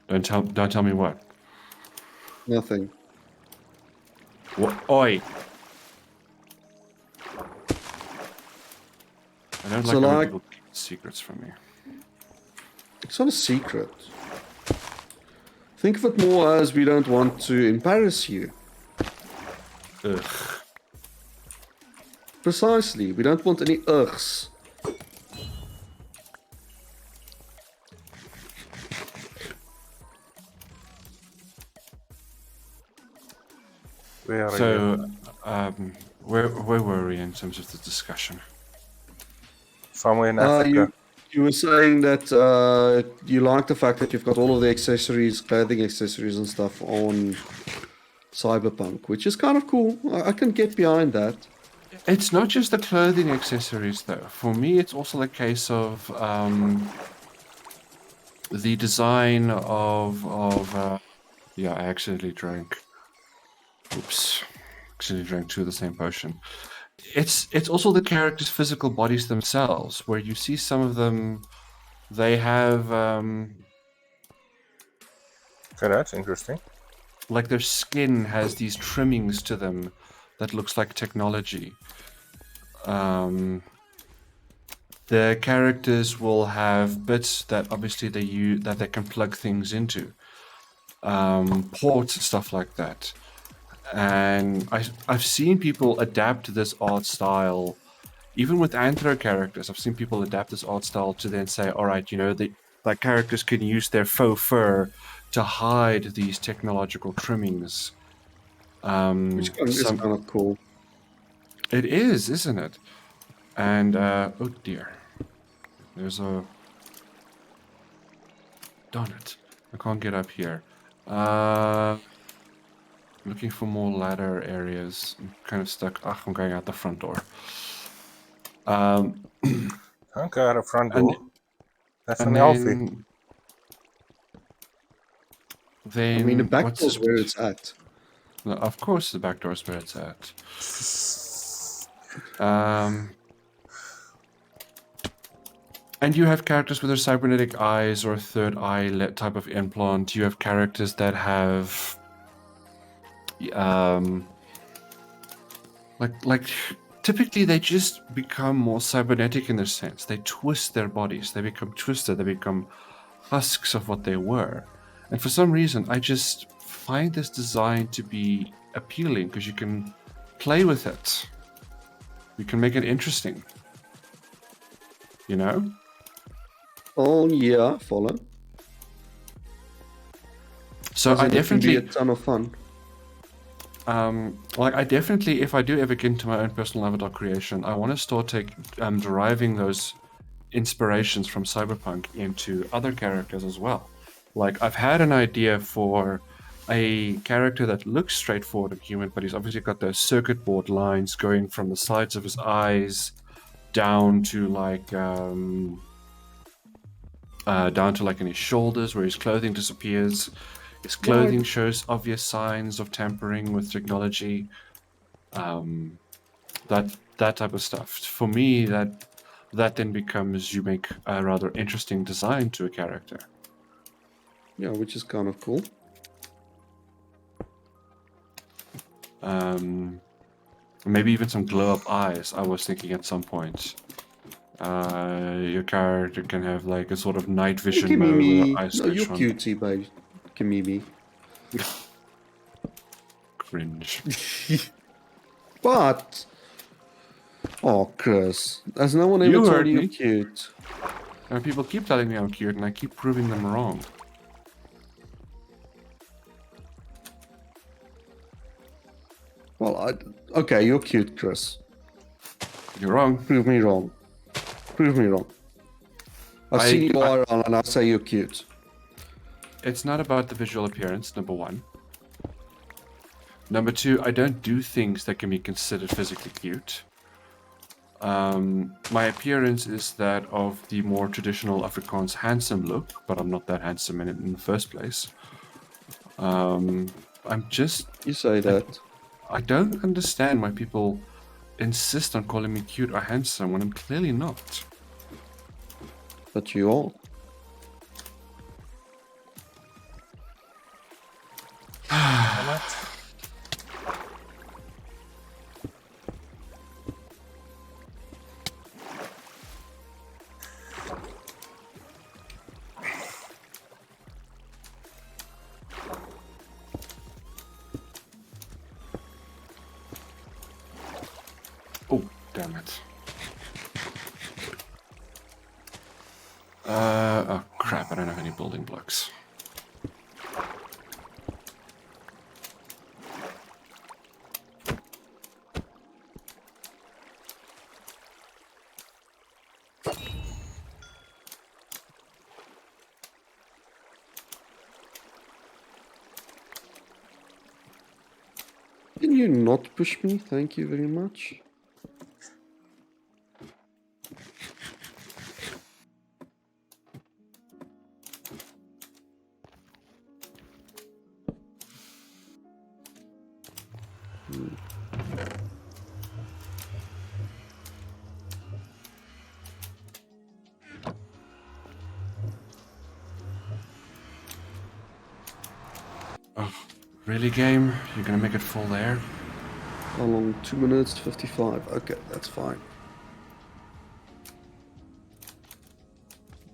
Don't tell me what. Nothing. What? Oi! I don't So like when like- people keep secrets from me. It's not a secret. Think of it more as we don't want to embarrass you. Ugh. Precisely. We don't want any ughs. Where are you? So, where were we in terms of the discussion? Somewhere in Africa. You were saying that you like the fact that you've got all of the accessories, clothing accessories and stuff on Cyberpunk, which is kind of cool. I can get behind that. It's not just the clothing accessories, though. For me, it's also a case of the design of. Yeah, I accidentally drank. Oops, accidentally drank 2 of the same potion. It's also the characters' physical bodies themselves, where you see some of them. They have Okay, that's interesting. like their skin has these trimmings to them that looks like technology. The characters will have bits that obviously they use that they can plug things into, ports and stuff like that. And I've seen people adapt this art style, even with Anthro characters. I've seen people adapt this art style to then say, all right, you know, like characters can use their faux fur to hide these technological trimmings. Which is kind of cool. It is, isn't it? And oh dear, there's a. Darn it! I can't get up here. Looking for more ladder areas. I'm kind of stuck. Ah, I'm going out the front door. Okay, at the front And- door. That's And unhealthy. then I mean, the back what's door's this- where it's at. No, of course, the back door is where it's at. And you have characters with their cybernetic eyes or a third eye type of implant. You have characters that have, like typically they just become more cybernetic in their sense. They twist their bodies. They become twisted. They become husks of what they were. And for some reason, I just find this design to be appealing because you can play with it. You can make it interesting. You know? Oh yeah, follow. So I It can be definitely, a ton of fun. like I definitely, if I do ever get into my own personal avatar creation, I want to start deriving those inspirations from Cyberpunk into other characters as well. Like I've had an idea for a character that looks straightforward and human, but he's obviously got those circuit board lines going from the sides of his eyes down to like in his shoulders where his clothing disappears. His clothing shows obvious signs of tampering with technology. That type of stuff. For me, that then becomes, you make a rather interesting design to a character. Yeah, which is kind of cool. Maybe even some glow up eyes. I was thinking at some point. Your character can have like a sort of night vision mode where Kimimi. the eyes No, switch you're on. cutie, babe. Kimimi. Cringe. But... Oh, Chris. Has no one ever You told heard you me. you're cute? And people keep telling me I'm cute, and I keep proving them wrong. Well, okay, you're cute, Chris. You're wrong. Prove me wrong. Prove me wrong. I've seen you IRL and I say you're cute. It's not about the visual appearance, number one. Number two, I don't do things that can be considered physically cute. My appearance is that of the more traditional Afrikaans handsome look, but I'm not that handsome in the first place. I'm just... You say that. I don't understand why people insist on calling me cute or handsome when I'm clearly not. But you are. Damn it. Oh, damn it. Oh crap, I don't have any building blocks. Can you not push me? Thank you very much. Oh, really, game? You're gonna make it fall there? How long? 2 minutes 55. Okay, that's fine.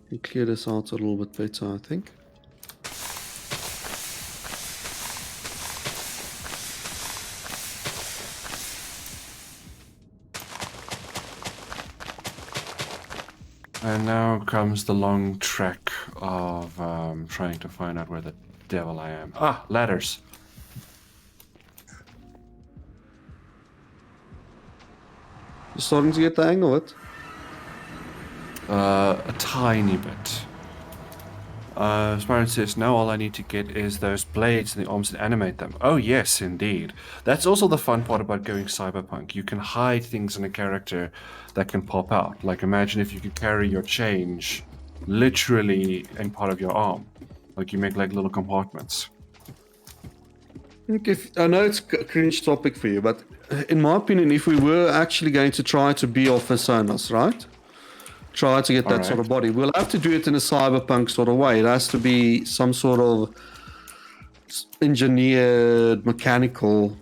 Can clear this out a little bit better, I think. And now comes the long trek of trying to find out where the devil I am. Ah, ladders. You're starting to get the hang of it. A tiny bit. Spirit says, now all I need to get is those blades and the arms that animate them. Oh yes, indeed. That's also the fun part about going cyberpunk. You can hide things in a character that can pop out. Like imagine if you could carry your change literally in part of your arm. Like you make like little compartments. I know it's a cringe topic for you, but in my opinion, if we were actually going to try to be our personas, right? Try to get that sort of body. We'll have to do it in a cyberpunk sort of way. It has to be some sort of engineered, mechanical,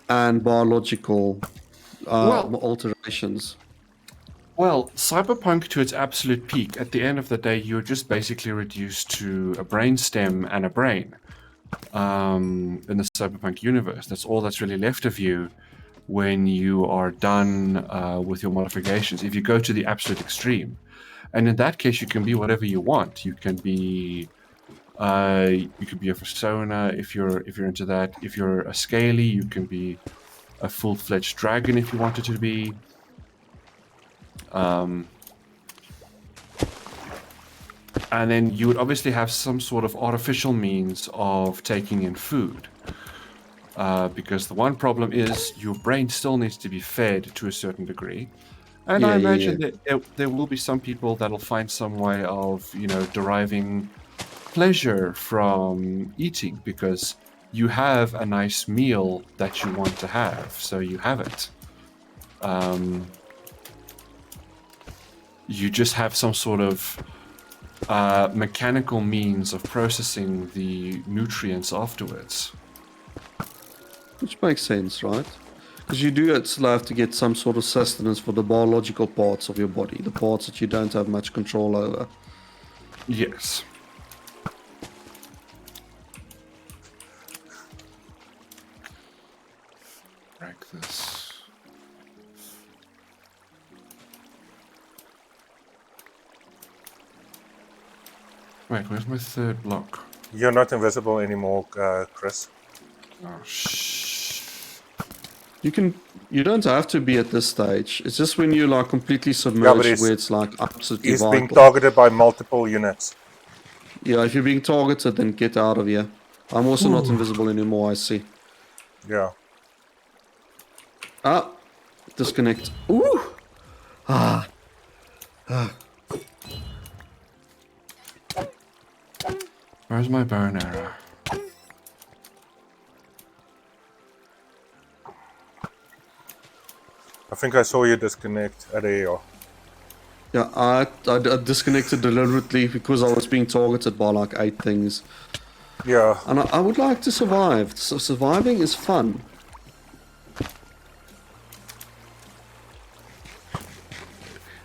and biological alterations. Well, cyberpunk to its absolute peak, at the end of the day, you're just basically reduced to a brainstem and a brain in the cyberpunk universe. That's all that's really left of you when you are done with your modifications. If you go to the absolute extreme, and in that case, you can be whatever you want. You can be a persona if you're into that. If you're a scaly, you can be a full-fledged dragon if you wanted to be. And then you would obviously have some sort of artificial means of taking in food. Because the one problem is your brain still needs to be fed to a certain degree. And I imagine that there will be some people that'll find some way of, deriving pleasure from eating, because you have a nice meal that you want to have, so you have it. You just have some sort of mechanical means of processing the nutrients afterwards. Which makes sense, right? Because you do still have to get some sort of sustenance for the biological parts of your body, the parts that you don't have much control over. Yes. Break this. Wait, where's my third block? You're not invisible anymore, Chris. Oh, shh. You don't have to be at this stage. It's just when you're like completely Yeah, submerged but where it's like absolutely he's vital. being targeted by multiple units. Yeah, if you're being targeted, then get out of here. I'm also not invisible anymore, I see. Yeah. Ah, disconnect. Ooh! Ah. Where's my bow and arrow? I think I saw you disconnect. There you are. Yeah, I disconnected deliberately because I was being targeted by like 8 things. Yeah. And I would like to survive. So surviving is fun.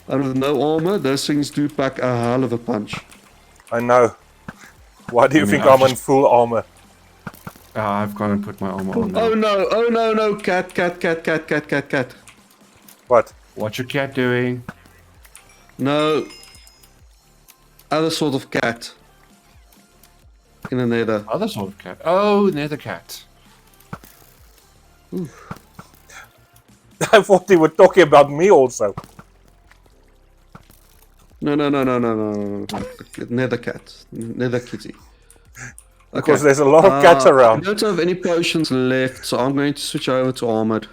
And with no armor, those things do pack a hell of a punch. I know. Why do you I mean, think I've I'm in just- full armor? I've gone and put my armor on now. Oh no, oh no, no, cat. What? What's your cat doing? No. Other sort of cat. In the nether. Other sort of cat. Oh, nether cat. I thought they were talking about me also. No. Nether cat. Nether kitty. Because there's a lot of cats I around. don't have any potions left, so I'm going to switch over to armored.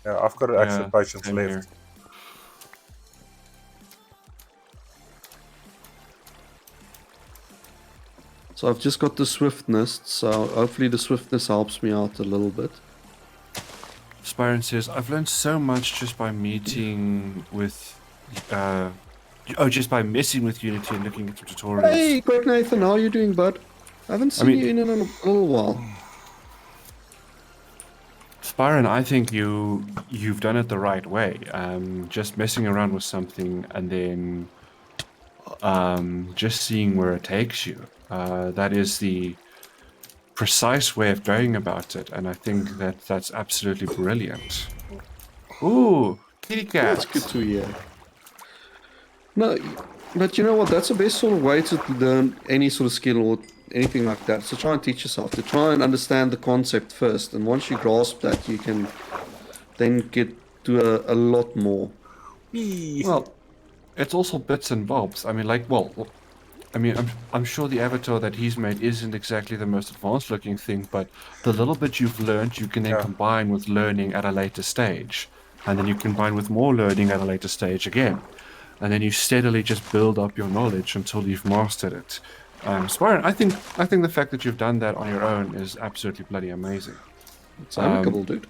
Yeah, I've got extra potions same left. here. So I've just got the swiftness, so hopefully the swiftness helps me out a little bit. Spyron says, I've learned so much just by meeting with... just by messing with Unity and looking at the tutorials. Hey, Greg Nathan, how are you doing, bud? I haven't seen mean- you in a little while. Spyron, I think you've done it the right way. Just messing around with something and then just seeing where it takes you. That is the precise way of going about it, and I think that's absolutely brilliant. Ooh, kitty cat. That's good to hear. No, but you know what? That's the best sort of way to learn any sort of skill or anything like that. So try and teach yourself to try and understand the concept first, and once you grasp that, you can then get to a lot more. Well, it's also bits and bobs. I mean, I'm sure the avatar that he's made isn't exactly the most advanced looking thing, but the little bit you've learned, you can then Yeah. combine with learning at a later stage. And then you combine with more learning at a later stage again. And then you steadily just build up your knowledge until you've mastered it. Spyron, I think the fact that you've done that on your own is absolutely bloody amazing. It's amicable, dude.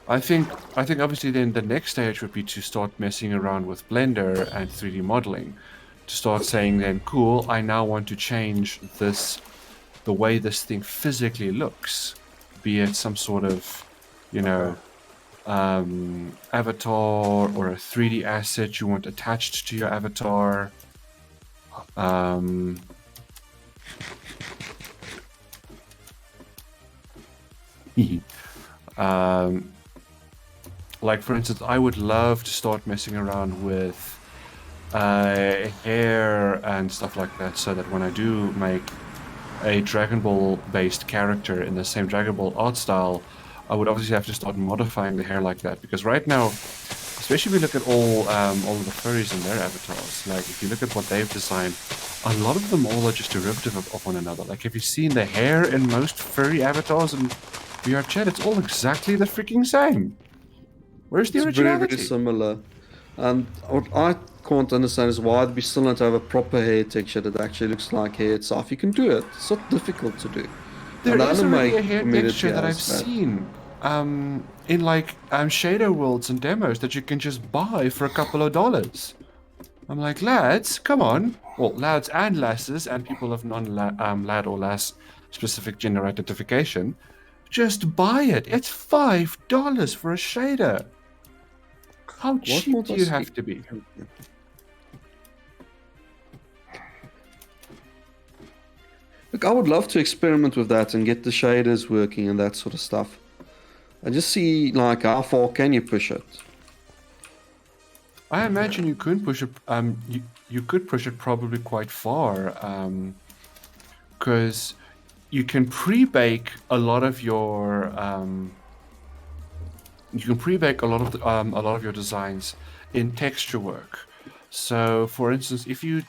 I think obviously then the next stage would be to start messing around with Blender and 3D modeling. To start saying then, cool, I now want to change the way this thing physically looks. Be it some sort of, avatar or a 3D asset you want attached to your avatar. Like for instance, I would love to start messing around with hair and stuff like that, so that when I do make a Dragon Ball based character in the same Dragon Ball art style, I would obviously have to start modifying the hair like that, because right now, especially if we look at all of the furries and their avatars, like if you look at what they've designed, a lot of them all are just derivative of one another. Like, have you seen the hair in most furry avatars in VR chat? It's all exactly the freaking same. Where's the It's very, originality? very similar. And what I can't understand is why we still don't have a proper hair texture that actually looks like hair itself. You can do it. It's not difficult to do. There And is already a Anime hair community texture that I've has that. seen in like shader worlds and demos that you can just buy for a couple of dollars. I'm like, lads, come on. Well, lads and lasses and people of non-lad or lass specific gender identification, just buy it. It's $5 for a shader. How What cheap mod do was you he? have to be? Look, I would love to experiment with that and get the shaders working and that sort of stuff. I just see like how far can you push it? I imagine you could push it. You could push it probably quite far, because you can pre-bake a lot of your a lot of your designs in texture work. So, for instance, if you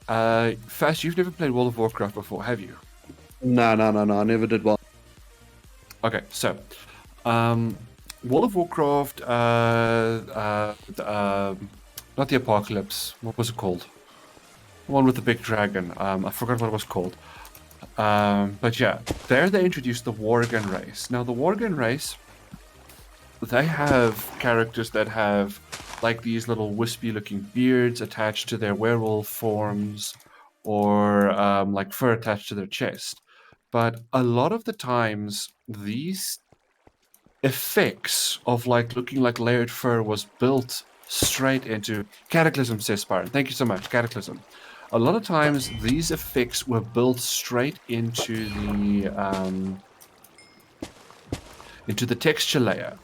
Fast, you've never played World of Warcraft before, have you? No, I never did one. Okay, so World of Warcraft, not the Apocalypse. What was it called? The one with the big dragon. I forgot what it was called. But yeah, there they introduced the Worgen race. Now the Worgen race, they have characters that have like these little wispy-looking beards attached to their werewolf forms, or like fur attached to their chest. But a lot of the times, these effects of like looking like layered fur was built straight into Cataclysm, says Byron. Thank you so much, Cataclysm. A lot of times these effects were built straight into the texture layer.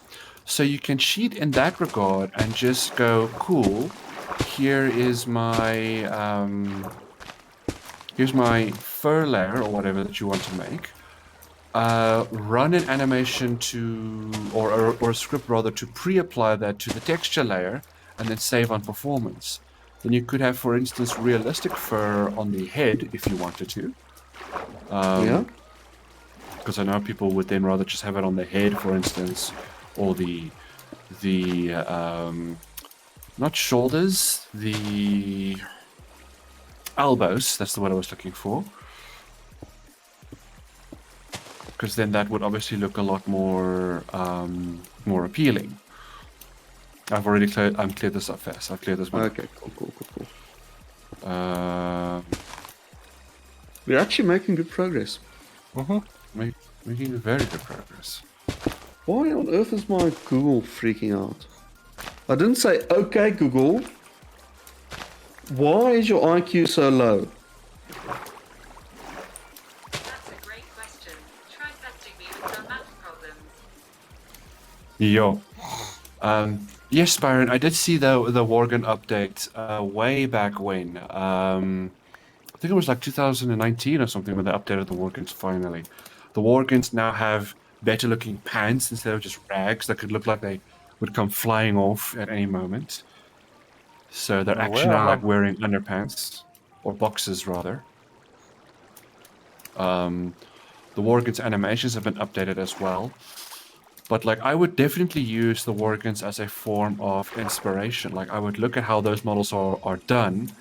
So you can cheat in that regard and just go, cool, here's my fur layer or whatever that you want to make. Run an animation or a script rather to pre-apply that to the texture layer and then save on performance. Then you could have, for instance, realistic fur on the head if you wanted to. Yeah. Because I know people would then rather just have it on the head, for instance, or the not shoulders, the elbows. That's the word I was looking for. Because then that would obviously look a lot more more appealing. I've already cleared this up fast. I've cleared this one. Okay, cool. We're actually making good progress. Making very good progress. Why on earth is my Google freaking out? I didn't say, okay, Google. Why is your IQ so low? That's a great question. Try testing me with some math problems. Yo. Yes, Byron, I did see the Worgen update way back when. I think it was like 2019 or something when they updated the Worgens finally. The Worgens now have better looking pants instead of just rags that could look like they would come flying off at any moment. So they're actually now like wearing underpants, or boxes rather. The Worgens animations have been updated as well. But like I would definitely use the Worgens as a form of inspiration. Like I would look at how those models are done,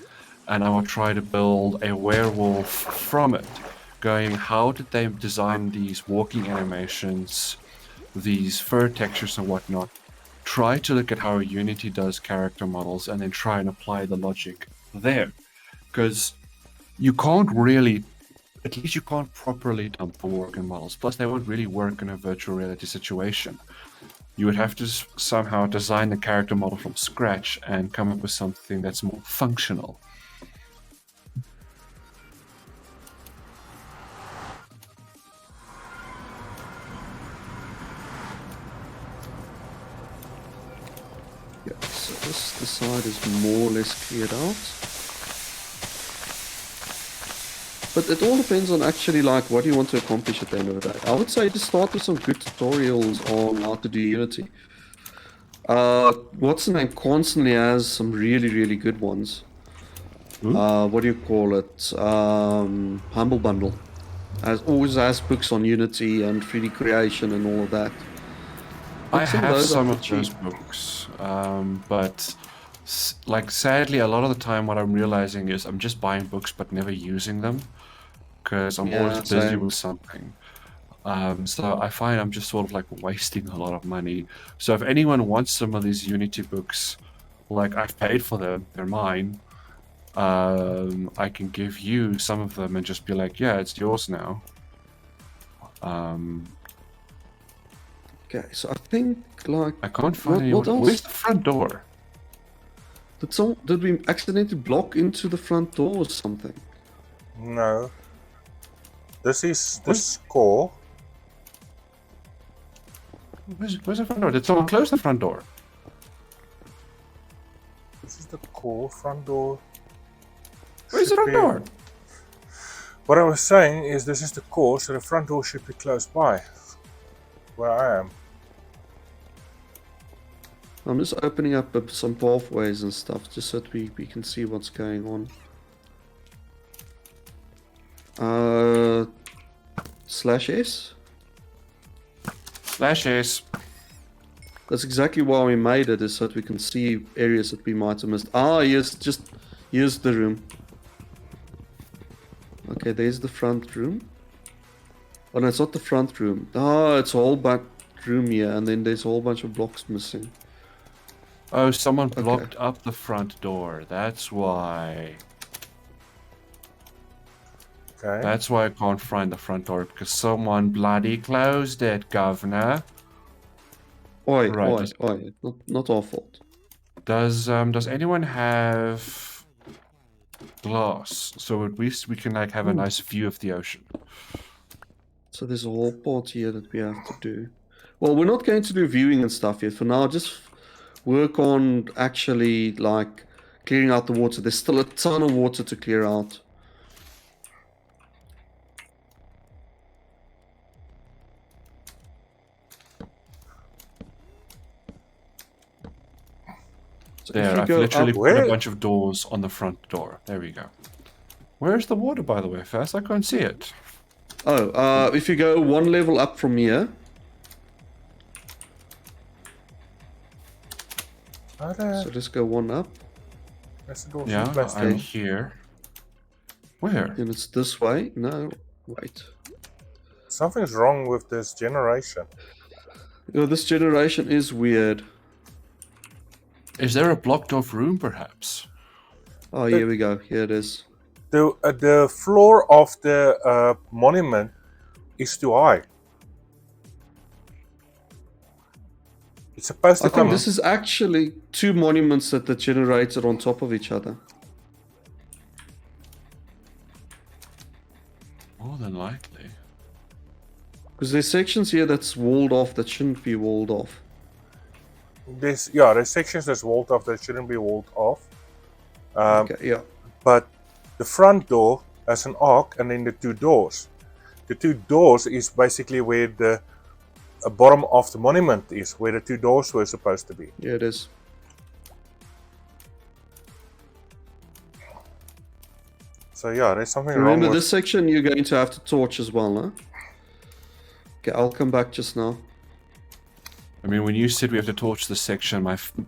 and I would try to build a werewolf from it. Going, how did they design these walking animations, these fur textures and whatnot? Try to look at how Unity does character models and then try and apply the logic there. Because you can't really, at least you can't properly dump the Worgen models. Plus they won't really work in a virtual reality situation. You would have to somehow design the character model from scratch and come up with something that's more functional. Yeah, so this side is more or less cleared out. But it all depends on actually like what you want to accomplish at the end of the day. I would say to start with some good tutorials on how to do Unity. What's the name? Constantly has some really good ones. What do you call it? Humble Bundle. Always has books on Unity and 3D creation and all of that. I have some of those books, but like sadly, a lot of the time, what I'm realizing is I'm just buying books but never using them. because I'm Yeah, always busy same. with something. So I find I'm just sort of like wasting a lot of money. So if anyone wants some of these Unity books, like I've paid for them, they're mine. I can give you some of them and just be like, yeah, it's yours now. Okay, so I think like I can't find any. what else? Where's the front door? Did we accidentally block into the front door or something? No. This is the What? score. Where's the front door? Did someone close the front door? This is the core front door. Where's the Should front be- door? What I was saying is this is the core, so the front door should be close by where I am. I'm just opening up some pathways and stuff just so that we can see what's going on. /S? /S. That's exactly why we made it, is so that we can see areas that we might have missed. Ah, yes, here's the room. Okay, there's the front room. Oh no, it's not the front room. Ah, it's a whole back room here, and then there's a whole bunch of blocks missing. Oh, someone blocked up the front door. That's why. Okay. That's why I can't find the front door, because someone bloody closed it, governor. Oi, Right. oi. Not our fault. Does anyone have glass, so at least we can like have a nice view of the ocean? So there's a whole part here that we have to do. Well, we're not going to do viewing and stuff yet. For now, just work on actually like clearing out the water. There's still a ton of water to clear out. So if There, you I've go literally up, put Where? a bunch of doors on the front door. There we go. Where's the water, by the way, Fast? I can't see it. if you go one level up from here, so just go one up, That's the door Yeah, plastic. I'm here. Where? and it's this way. No, wait. Something's wrong with this generation. This generation is weird. Is there a blocked off room, perhaps? Oh, here we go. Here it is. The floor of the monument is too high. It's supposed to I think come. this is actually two monuments that are generated on top of each other. More than likely. Because there's sections here that's walled off that shouldn't be walled off. There's sections that's walled off that shouldn't be walled off. Okay, yeah. But the front door has an arc, and then the two doors. The two doors is basically where the bottom of the monument is, where the two doors were supposed to be. Yeah, it is. So yeah, there's something Remember, wrong with this section you're going to have to torch as well, huh? Okay, I'll come back just now. I mean, when you said we have to torch this section,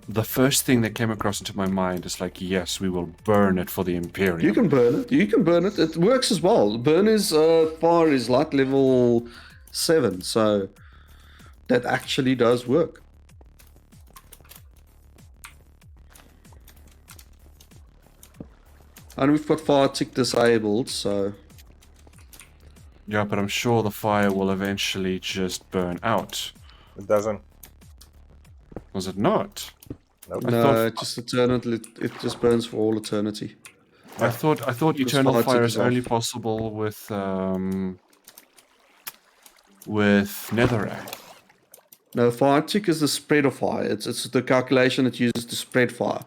the first thing that came across into my mind is like, yes, we will burn it for the Imperium. You can burn it. You can burn it. It works as well. Burn is fire is like level 7, so that actually does work. And we've got fire tick disabled, so Yeah, but I'm sure the fire will eventually just burn out. it doesn't. Was it not? Nope. I no, thought- it just eternally. It just burns for all eternity. I thought eternal fire fire ticks is only off. possible with Netherrack. No, fire tick is the spread of fire. It's the calculation it uses to spread fire.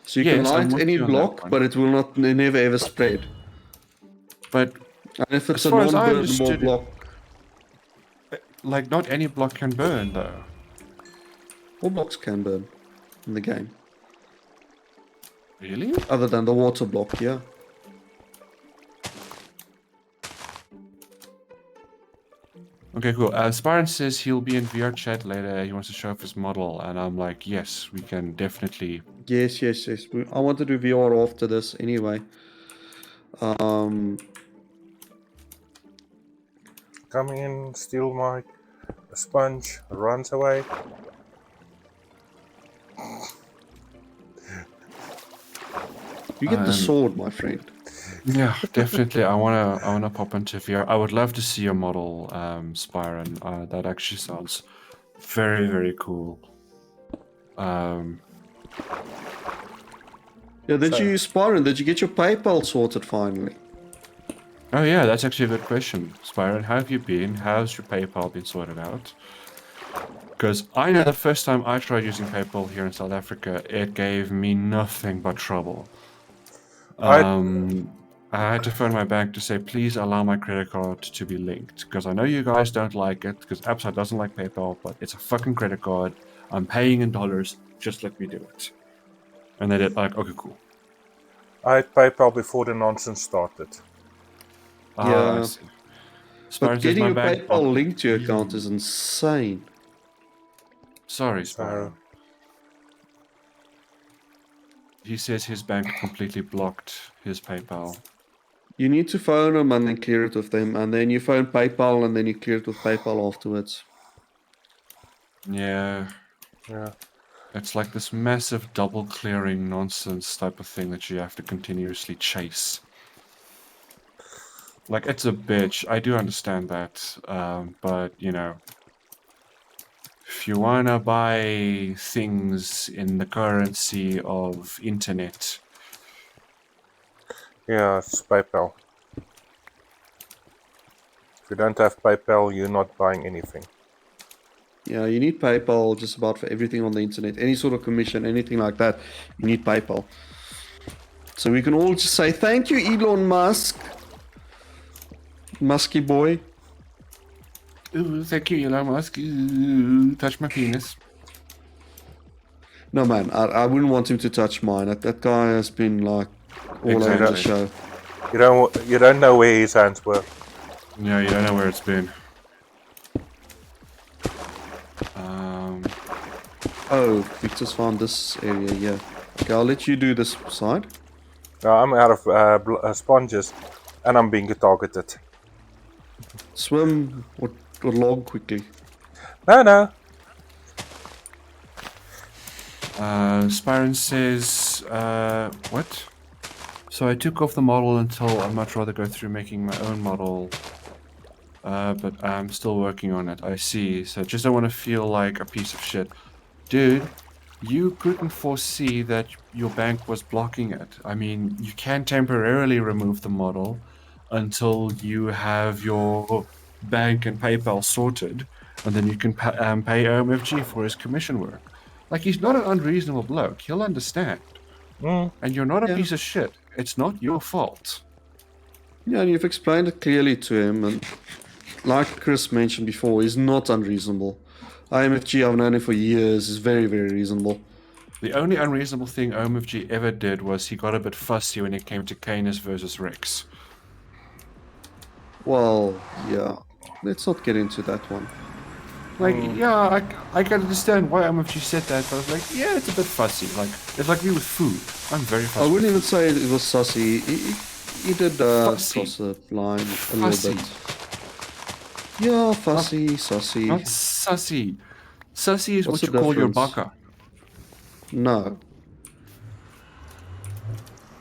So you can Yes, I'm light with any you on that block, one. but it will not never ever spread. But And if it's As a far as I non-burnable understood it- block, like, not any block can burn though. all blocks can burn in the game, Really? other than the water block. Yeah. Okay, cool. Sparran says he'll be in VR chat later. He wants to show off his model, and I'm like, yes, we can definitely. Yes. I want to do VR after this anyway. come in, steal my sponge, runs away. You get the sword, my friend. Yeah, definitely. I wanna pop into VR. I would love to see your model, Spyron. That actually sounds very, very cool. Yeah, did So- you, Spyron, did you get your PayPal sorted finally? Oh yeah, that's actually a good question, Spyron. How have you been? How's your PayPal been sorted out? Because I know the first time I tried using PayPal here in South Africa, it gave me nothing but trouble. I I had to phone my bank to say, please allow my credit card to be linked. Because I know you guys don't like it, because Abside doesn't like PayPal, but it's a fucking credit card. I'm paying in dollars. Just let me do it. And they did like, okay, cool. I had PayPal before the nonsense started. Ah, I Yeah. see. Spyron But says getting my your bank PayPal blocked- linked to your account is insane. Sorry, So- Spyron. He says his bank completely blocked his PayPal. You need to phone them and then clear it with them, and then you phone PayPal and then you clear it with PayPal afterwards. Yeah, Yeah. it's like this massive double clearing nonsense type of thing that you have to continuously chase. Like, it's a bitch. I do understand that. But, you know, if you wanna buy things in the currency of internet, Yeah, it's PayPal. If you don't have PayPal, you're not buying anything. Yeah, you need PayPal just about for everything on the internet. Any sort of commission, anything like that, you need PayPal. So we can all just say thank you, Elon Musk. Musky boy. ooh, thank you, Elon Musk. Ooh, touch my penis. No, man, I wouldn't want him to touch mine. That guy has been like all over the Exactly. show. You don't know where his hands were. Yeah, you don't know where it's been. Oh, Victor's found this area, yeah. Okay, I'll let you do this side. No, I'm out of sponges, and I'm being targeted. Swim or log quickly. No. Spyron says, what? So I took off the model until I'd much rather go through making my own model. But I'm still working on it. I see. So just don't want to feel like a piece of shit. Dude, you couldn't foresee that your bank was blocking it. I mean, you can temporarily remove the model until you have your bank and PayPal sorted, and then you can pay OMFG for his commission work. Like, he's not an unreasonable bloke. He'll understand. Mm. And you're not a Yeah. piece of shit. It's not your fault. Yeah, and you've explained it clearly to him, and like Chris mentioned before, he's not unreasonable. IMFG, I've known him for years, is very, very reasonable. The only unreasonable thing OMFG ever did was he got a bit fussy when it came to Canis versus Rex. Well, yeah. Let's not get into that one. Like, yeah, I can understand why OMFG said that, but I was like, yeah, it's a bit fussy. Like, it's like me with food. I'm very fussy. I wouldn't even say it was sussy. He did Fussy. cross the line a Fussy. little bit. Yeah, fussy, sussy. Not sussy. Sussy is What's what the you call your difference? baka. No.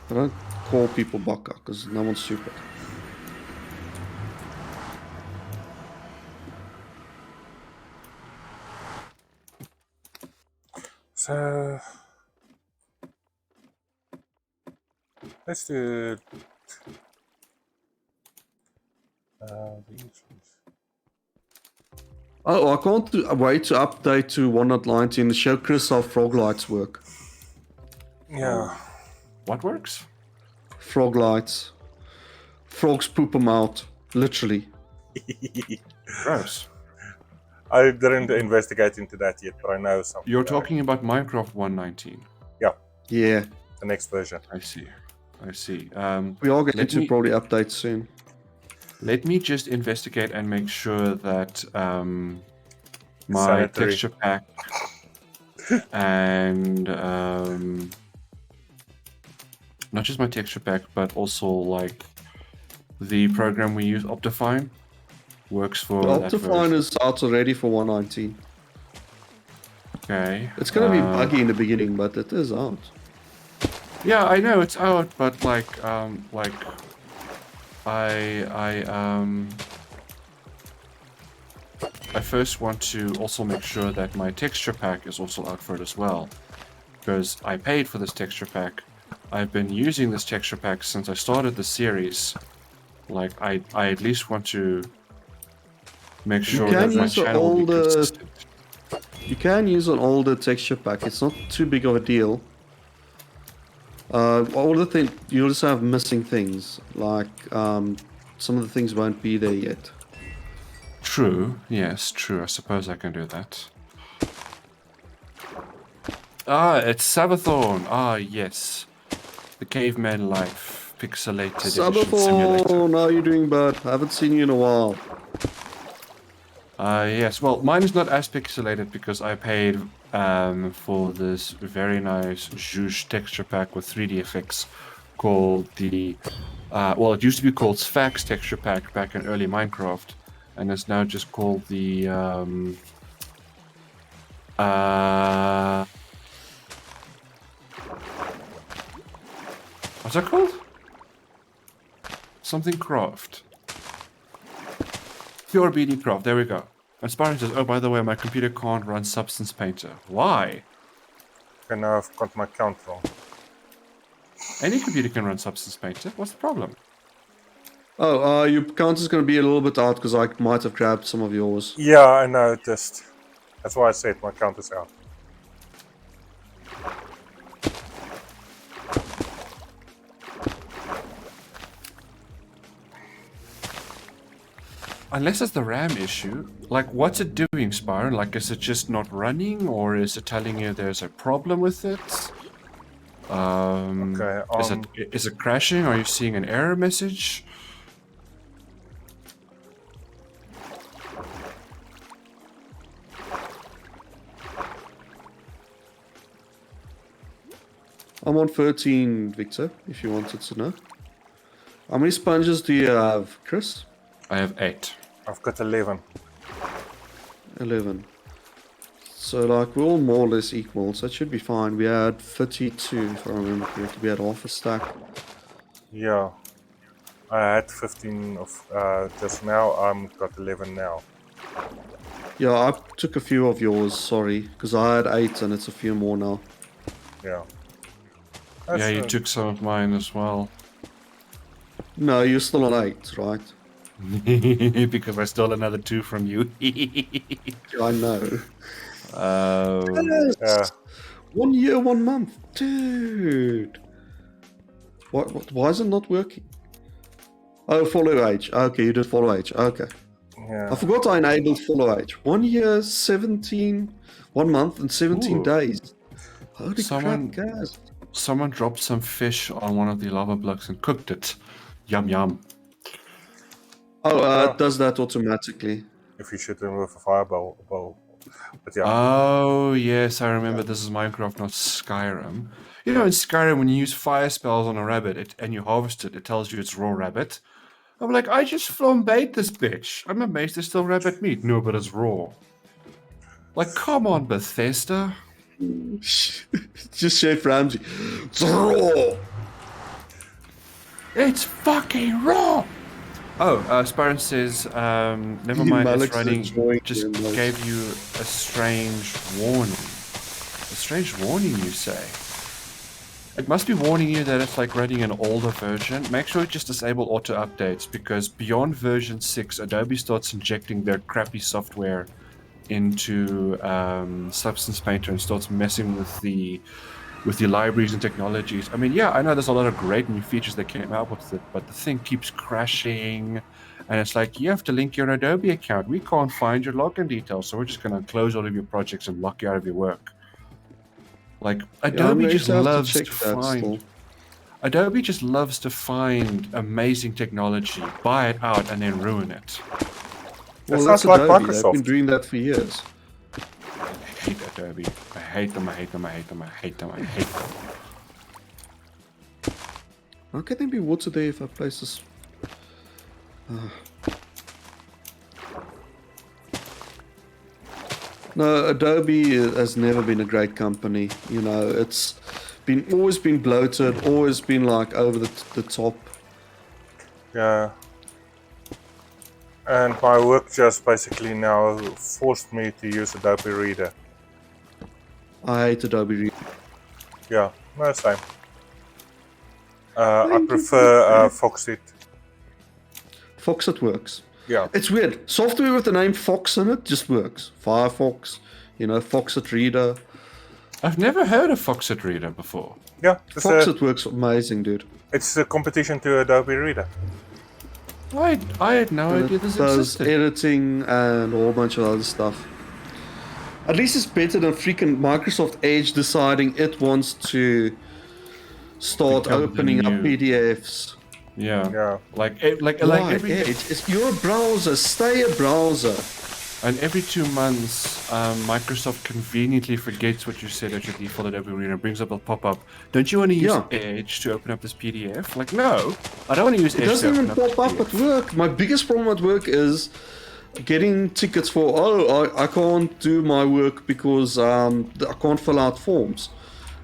I don't call people baka because no one's stupid. So let's do these ones. Oh, I can't wait to update to 1.19 and show Chris how frog lights work. Yeah. What works? Frog lights. Frogs poop them out. Literally. Gross. I didn't investigate into that yet, but I know something. You're about talking about Minecraft 1.19. Yeah. the next version. I see. I see. We are going Let to me- probably update soon. Let me just investigate and make sure that my Sanitary. texture pack and not just my texture pack, but also like the program we use, Optifine, works for The that Optifine version. is out already for 119. Okay. It's gonna be buggy in the beginning, but it is out. Yeah, I know it's out, but I first want to also make sure that my texture pack is also out for it as well, because I paid for this texture pack. I've been using this texture pack since I started the series. Like, I at least want to make sure can that my use an channel will be older- consistent. You can use an older texture pack. It's not too big of a deal. All the thing you'll just have missing things, like some of the things won't be there yet. True, yes, true. I suppose I can do that. Ah, it's Sabathorn. Ah, yes. The caveman life. Pixelated edition simulator. Sabathorn, how are you doing, bud? I haven't seen you in a while. Yes. Well, mine is not as pixelated because I paid for this very nice Zhoosh texture pack with 3D effects called the... well, it used to be called Sphax texture pack back in early Minecraft. And it's now just called the... what's that called? Something Craft. Pure BD Craft, there we go. And Spartan says, oh, by the way, my computer can't run Substance Painter. Why? Okay, now I've got my count wrong. Any computer can run Substance Painter. What's the problem? Oh, your count is going to be a little bit out because I might have grabbed some of yours. Yeah, I noticed. That's why I said my count is out. Unless it's the RAM issue. Like, what's it doing, Spyron? Like, is it just not running? Or is it telling you there's a problem with it? Okay, Is it crashing? Are you seeing an error message? I'm on 13, Victor, if you wanted to know. How many sponges do you have, Chris? I have 8. I've got 11. 11. So, like, we're all more or less equal, so it should be fine. We had 32, if I remember correctly. We had half a stack. Yeah. I had 15 of just now. I'm got 11 now. Yeah, I took a few of yours, sorry, because I had 8 and it's a few more now. Yeah. Yeah, you took some of mine as well. No, you're still on 8, right? Because I stole another 2 from you. I know. Yeah. 1 year, 1 month. Dude. Why is it not working? Oh, follow age. Okay, you did follow age. Okay. Yeah. I forgot I enabled follow age. 1 year, 17... 1 month and 17 Ooh. days. Holy Someone- crap, guys. Someone dropped some fish on one of the lava blocks and cooked it. Yum yum. Oh, it does that automatically. If you should remove a fireball. But yeah. Oh, yes, I remember this is Minecraft, not Skyrim. You know, in Skyrim, when you use fire spells on a rabbit and you harvest it, it tells you it's raw rabbit. I'm like, I just flambéed this bitch. I'm amazed there's still rabbit meat. No, but it's raw. Like, come on, Bethesda. Just Chef Ramsay. It's raw. It's fucking raw! Oh, Sparran says, never mind, it's Malik's running. enjoying Just it, Malik. gave you a strange warning. A strange warning, you say? It must be warning you that it's like running an older version. Make sure you just disable auto updates, because beyond version 6, Adobe starts injecting their crappy software into Substance Painter and starts messing with the libraries and technologies. I mean, yeah, I know there's a lot of great new features that came out with it, but the thing keeps crashing, and it's like, you have to link your Adobe account. We can't find your login details, so we're just going to close all of your projects and lock you out of your work. Like, Adobe I'm just going to have loves check to that find... still. Adobe just loves to find amazing technology, buy it out, and then ruin it. Well, That that's sounds like Adobe. They've Microsoft. Oh, been doing that for years. I hate Adobe. I hate them, I hate them, I hate them, I hate them, I hate them. How can there be water there if I place this? No, Adobe has never been a great company. You know, it's been always been bloated, always been like over the top. Yeah. And my work just basically now forced me to use Adobe Reader. I hate Adobe Reader. Yeah, no, same. I prefer Foxit. Foxit works. Yeah, It's weird. Software with the name Fox in it just works. Firefox, you know, Foxit Reader. I've never heard of Foxit Reader before. yeah. Foxit works amazing, dude. It's a competition to Adobe Reader. I had no And idea it this does existed. editing and a whole bunch of other stuff. At least it's better than freaking Microsoft Edge deciding it wants to start Become the opening up new- PDFs. Yeah. Yeah. Like Why, every Edge? You're a browser. Stay a browser. and every 2 months, Microsoft conveniently forgets what you said at your default Adobe Reader and brings up a pop-up. Don't you want to use Yeah. Edge to open up this PDF? Like, no, I don't want to use It Edge doesn't to even open pop up this at PDF. work. My biggest problem at work is getting tickets for, I can't do my work because I can't fill out forms.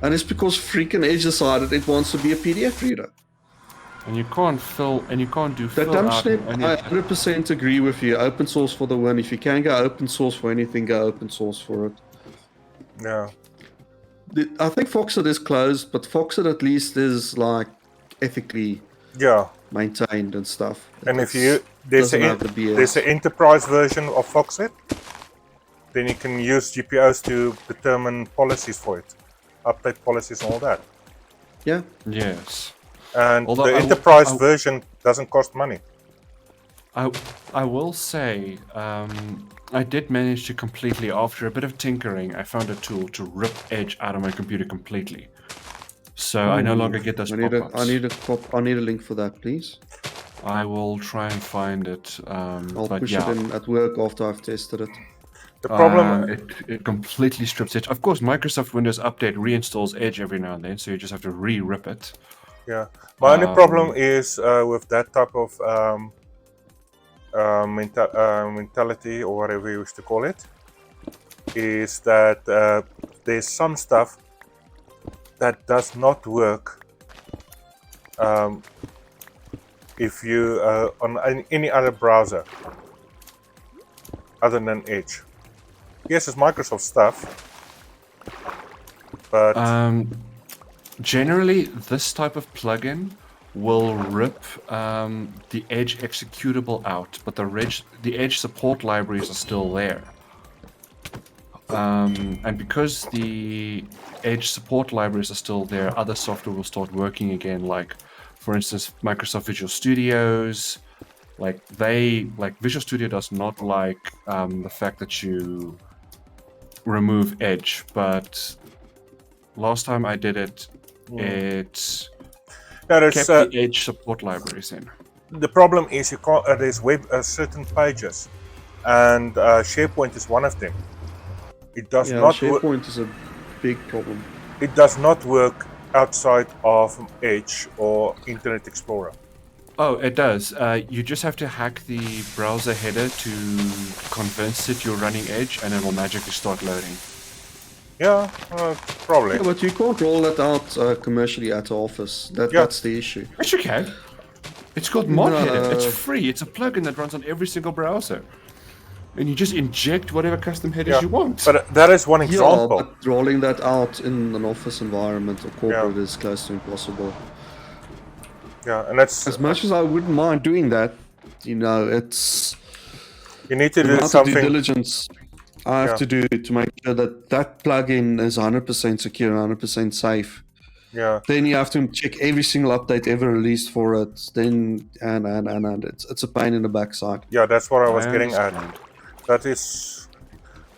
And it's because freaking Edge decided it wants to be a PDF reader. And you can't do That fill dumb out. snip, and I 100% agree with you. Open source for the win. If you can go open source for anything, go open source for it. Yeah. I think Foxit is closed, but Foxit at least is like ethically Yeah. maintained and stuff. And if It's- you there's doesn't have the BS. there's an enterprise version of Foxit, then you can use GPOs to determine policies for it, update policies and all that. Yeah. Yes. And Although the I w- enterprise I w- version doesn't cost money. I will say, I did manage to completely, after a bit of tinkering, I found a tool to rip Edge out of my computer completely. So I no longer get those I need a, pop-ups. I need a link for that, please. I will try and find it. I'll But push yeah, it in at work after I've tested it. The problem, it completely strips Edge. Of course, Microsoft Windows Update reinstalls Edge every now and then, so you just have to re-rip it. yeah, my only problem is with that type of mentality, or whatever you wish to call it, is that there's some stuff that does not work if you on any other browser other than Edge. Yes, it's Microsoft stuff, but Generally, this type of plugin will rip the Edge executable out, but the Edge support libraries are still there. And because the Edge support libraries are still there, other software will start working again. Like, for instance, Microsoft Visual Studios. Like Visual Studio does not like the fact that you remove Edge, but last time I did it, it no, kept there's, the Edge support libraries in. the problem is you can't. There's certain pages, and SharePoint is one of them. It does Yeah, not. Wo- SharePoint is a big problem. it does not work outside of Edge or Internet Explorer. Oh, it does. You just have to hack the browser header to convince it you're running Edge, and it will magically start loading. Yeah, probably. Yeah, but you can't roll that out commercially at Office. Yeah. That's the issue. Yes, you can. It's called Mod Header. It's No. free. It's a plugin that runs on every single browser. And you just inject whatever custom headers Yeah. you want. But that is one Yeah, example. but rolling that out in an office environment or corporate is close to impossible. Yeah, and that's As much as I wouldn't mind doing that, you know, it's you need to the do amount of due something. diligence I have Yeah. to do to make sure that that plugin is 100% secure, 100% safe. Yeah, Then you have to check every single update ever released for it. Then and it's a pain in the backside. yeah, that's what I was I getting at. understand. That is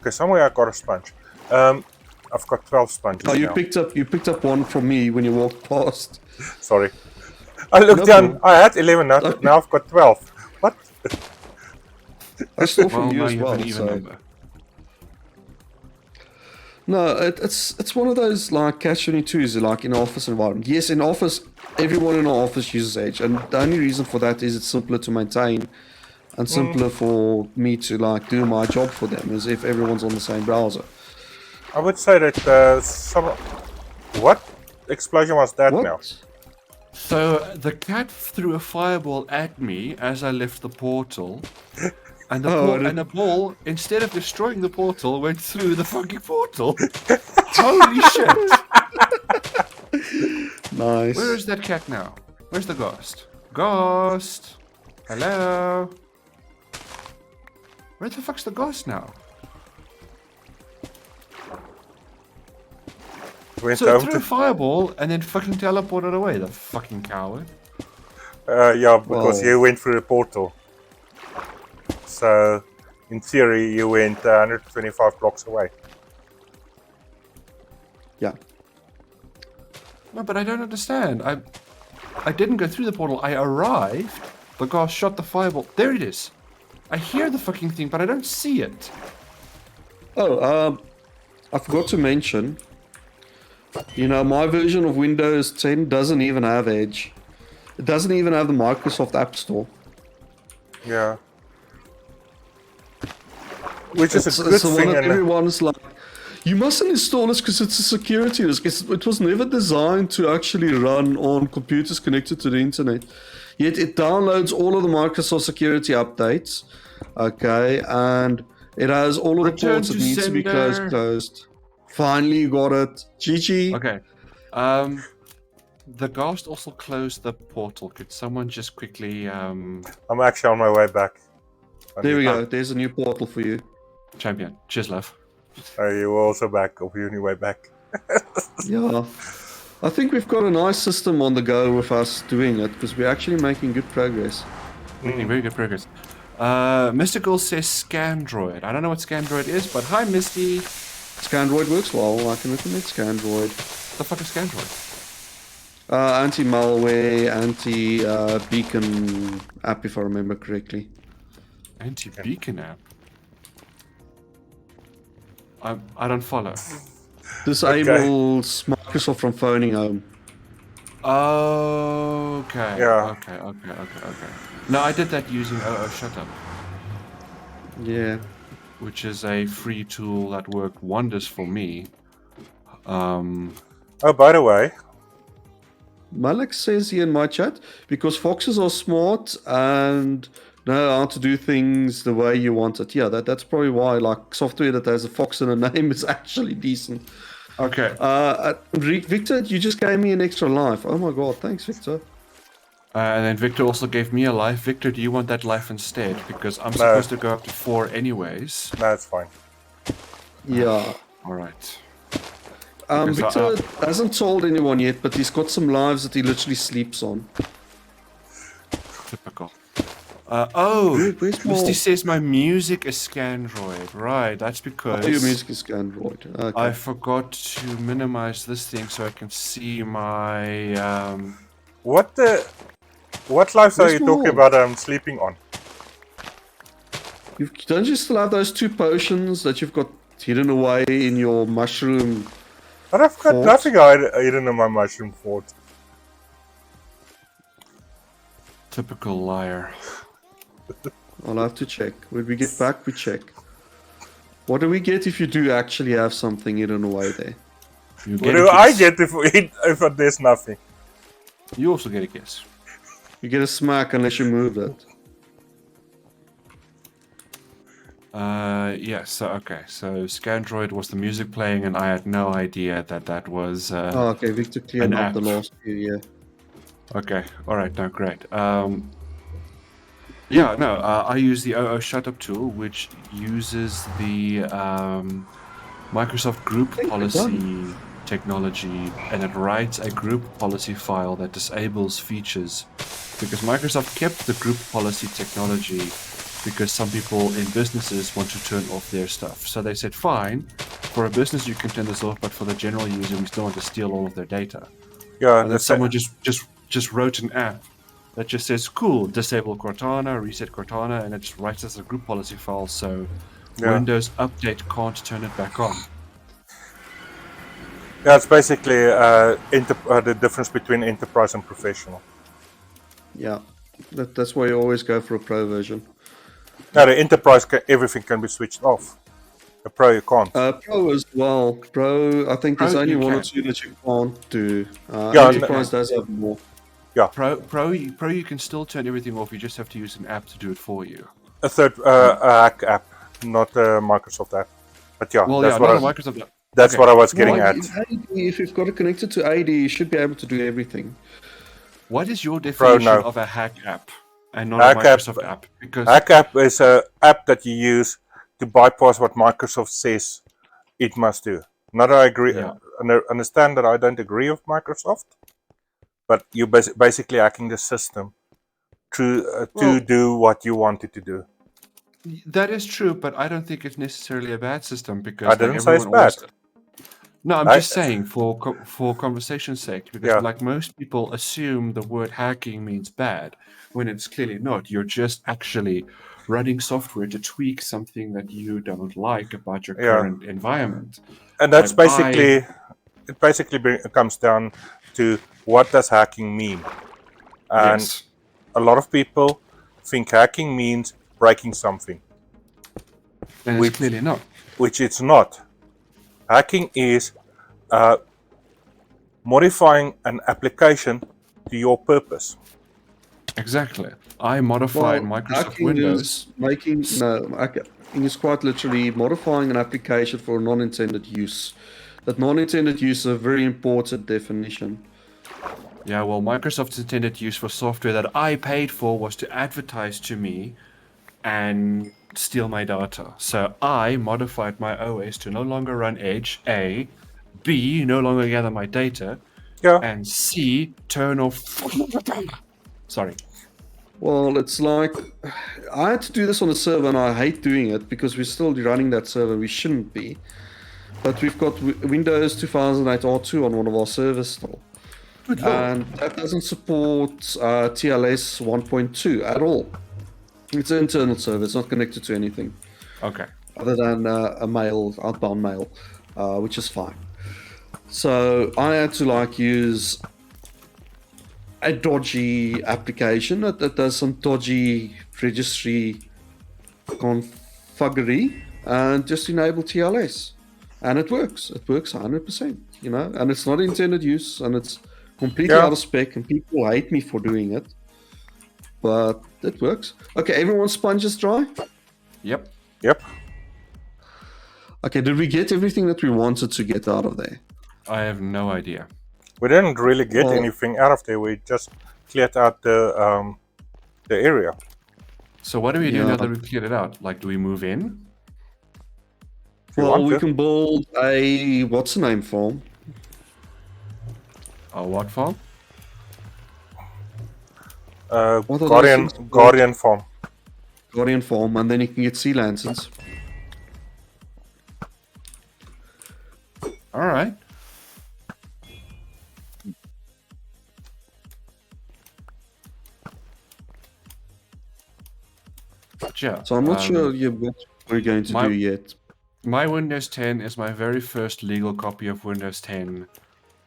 okay. Somewhere I got a sponge. I've got 12 sponges Oh, you now. picked up one from me when you walked past. Sorry, I looked No down. problem. I had 11 now. Okay. Now I've got 12. What? I stole from Well, you now as you have well. an even So. number. No, it's one of those like catch-22s, like in an office environment. Yes, in office, everyone in our office uses Edge, and the only reason for that is it's simpler to maintain. and simpler for me to like do my job for them, as if everyone's on the same browser. I would say that what explosion was that What? now? So the cat threw a fireball at me as I left the portal, and the ball, instead of destroying the portal, went through the fucking portal. Holy shit! Nice. Where is that cat now? Where's the ghost? Ghost! Hello? Where the fuck's the ghost now? Went So it home threw to a fireball and then fucking teleported away, the fucking coward. yeah, because Well- you went through the portal. So, in theory, you went 125 blocks away. Yeah. No, but I don't understand. I didn't go through the portal. I arrived. The ghost shot the fireball. There it is. I hear the fucking thing, but I don't see it. Oh, I forgot to mention. You know, my version of Windows 10 doesn't even have Edge. It doesn't even have the Microsoft App Store. Yeah. Which is It's a good the one thing. that And everyone's like, you mustn't install this because it's a security risk. It was never designed to actually run on computers connected to the internet. Yet it downloads all of the Microsoft security updates. Okay, and it has all of the Return ports that to needs to be sender. closed. Finally, you got it. GG. Okay. The ghost also closed the portal. Could someone just quickly, I'm actually on my way back. There we go. There's a new portal for you. champion? Cheers, love. You're also back, or you're on your way back. Yeah. I think we've got a nice system on the go with us doing it because we're actually making good progress. Making very good progress. Mystical says Scandroid. I don't know what Scandroid is, but hi, Misty. Scandroid works well. I can recommend Scandroid. What the fuck is Scandroid? Anti-malware, anti-beacon app, if I remember correctly. Anti-beacon app. I don't follow. Disables Microsoft from phoning home. Okay. Yeah. Okay. No, I did that using Shut Up, Yeah. which is a free tool that worked wonders for me. Oh, by the way, Malak says here in my chat, because foxes are smart and know how to do things the way you want it. Yeah, that's probably why like software that has a fox in a name is actually decent. Okay. Victor, you just gave me an extra life. Oh my god, thanks, Victor. And then Victor also gave me a life. Victor, do you want that life instead? Because I'm supposed to go up to 4 anyways. no, it's fine. Yeah. All right. Victor hasn't told anyone yet, but he's got some lives that he literally sleeps on. Typical. Where's Misty more? says my music is Scandroid. Right, that's because Oh, your music is Android. Okay. I forgot to minimize this thing so I can see my... What lives are Where's you talking more? about I'm sleeping on? Don't you still have those 2 potions that you've got hidden away in your mushroom? But I've got Fort? nothing hidden in my mushroom fort. Typical liar. I'll have to check. When we get back, we check. What do we get if you do actually have something hidden away there? You What get do a I kiss. get if there's nothing? You also get a kiss. You get a smack unless you move that. Yes, so okay. So Scandroid was the music playing and I had no idea that was... Oh, okay, Victor cleared An up the app. last few, yeah. Okay, alright, no, great. Yeah, no, I use the OO Shutup tool, which uses the Microsoft Group Think we're Policy technology, and it writes a group policy file that disables features. Because Microsoft kept the group policy technology because some people in businesses want to turn off their stuff. So they said, fine, for a business you can turn this off, but for the general user we still want to steal all of their data. Yeah, And then someone just wrote an app that just says, cool, disable Cortana, reset Cortana, and it just writes as a group policy file, so Yeah. Windows Update can't turn it back on. Yeah, it's basically the difference between enterprise and professional. Yeah, that's why you always go for a pro version. Now the enterprise, everything can be switched off. The Pro you can't. Pro as well. Pro, I think there's Pro only you one or can. two that you can't do. Yeah, Enterprise does have more. Pro, you can still turn everything off. You just have to use an app to do it for you. A third hack app, not a Microsoft app. But yeah, Well, that's yeah, what not I, a Microsoft app. that's Okay. what I was getting Well, at. if you've got it connected to AD, you should be able to do everything. What is your definition no. of a hack app and not Hack a app- Microsoft app? Because Hack app is an app that you use to bypass what Microsoft says it must do. Not that I agree. Yeah. Understand that I don't agree with Microsoft, but you're basically hacking the system to Well- do what you want it to do. that is true, but I don't think it's necessarily a bad system because I didn't say it's everyone always- bad. No, I'm I- just saying for conversation's sake, because Yeah. like most people assume the word hacking means bad when it's clearly not. You're just actually running software to tweak something that you don't like about your Yeah. current environment. And that's But basically it. Basically comes down to what does hacking mean, and Yes. a lot of people think hacking means breaking something, And which- it's clearly not. which it's not. Hacking is modifying an application to your purpose. Exactly. I modified Microsoft hacking Windows. is hacking is quite literally modifying an application for non-intended use. That non-intended use is a very important definition. Yeah, well, Microsoft's intended use for software that I paid for was to advertise to me and steal my data. So I modified my OS to no longer run Edge, A, B, no longer gather my data, Yeah, and C, turn off. Sorry. Well, it's like I had to do this on the server, and I hate doing it because we're still running that server. We shouldn't be, but we've got Windows 2008 R2 on one of our servers still, Good lord. and that doesn't support TLS 1.2 at all. It's an internal server; it's not connected to anything Okay. other than a mail, outbound mail, which is fine. So I had to use a dodgy application that does some dodgy registry configuration and just enable TLS, and it works. It works 100%. And it's not intended use, and it's completely Yeah. out of spec, and people hate me for doing it, but it works. Okay, everyone's sponge is dry. Yep. yep. Okay, did we get everything that we wanted to get out of there? I have no idea. We didn't really get Well- anything out of there. We just cleared out the area. So what do we do Yeah. now that we've cleared it out? Like, do we move in? If you Well, want we to. can build a what's the name farm. What farm? What are those Guardian things called? Guardian farm. Guardian farm, and then you can get sea lanterns. All right. Yeah. So I'm not sure what we're going to my- do yet. My Windows 10 is my very first legal copy of Windows 10,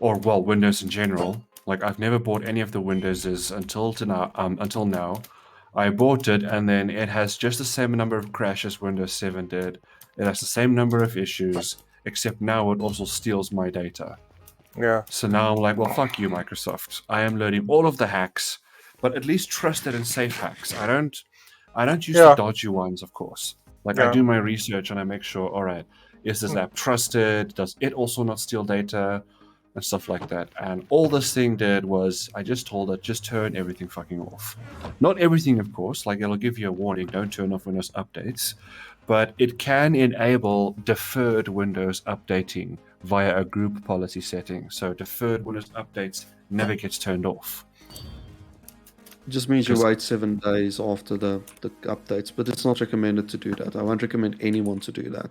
or well, Windows in general. Like I've never bought any of the Windowses until now. I bought it, and then it has just the same number of crashes Windows 7 did. It has the same number of issues, except now it also steals my data. Yeah. So now I'm like, well, fuck you, Microsoft. I am learning all of the hacks, but at least trusted and safe hacks. I don't use Yeah. the dodgy ones, of course. Like I Yeah. do my research and I make sure, all right, is this app trusted? Does it also not steal data? And stuff like that. And all this thing did was I just told it, just turn everything fucking off. Not everything, of course, like it'll give you a warning, don't turn off Windows updates. But it can enable deferred Windows updating via a group policy setting. So deferred Windows updates never gets turned off. It just means you Just- wait 7 days after the updates, but it's not recommended to do that. I won't recommend anyone to do that.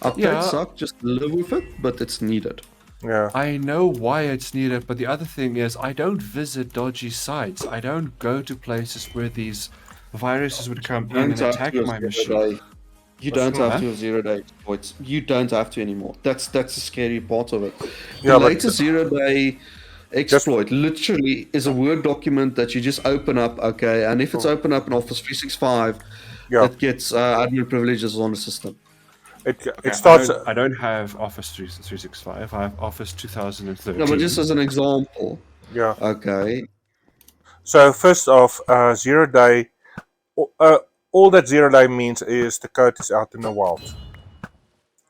Updates Yeah. suck, just live with it, but it's needed. Yeah. I know why it's needed, but the other thing is I don't visit dodgy sites. I don't go to places where these viruses would come in and attack my machine. You don't wrong, have huh? to have 0-day exploits. You don't have to anymore. That's the scary part of it. Yeah, The but- latest 0-day exploit literally is a Word document that you just open up, okay? And if it's open up in Office 365, Yeah. that gets admin privileges on the system. It Okay, starts. I don't have Office 365. I have Office 2013. No, but just as an example. Yeah. Okay. So first off, 0-day. All that 0-day means is the code is out in the wild.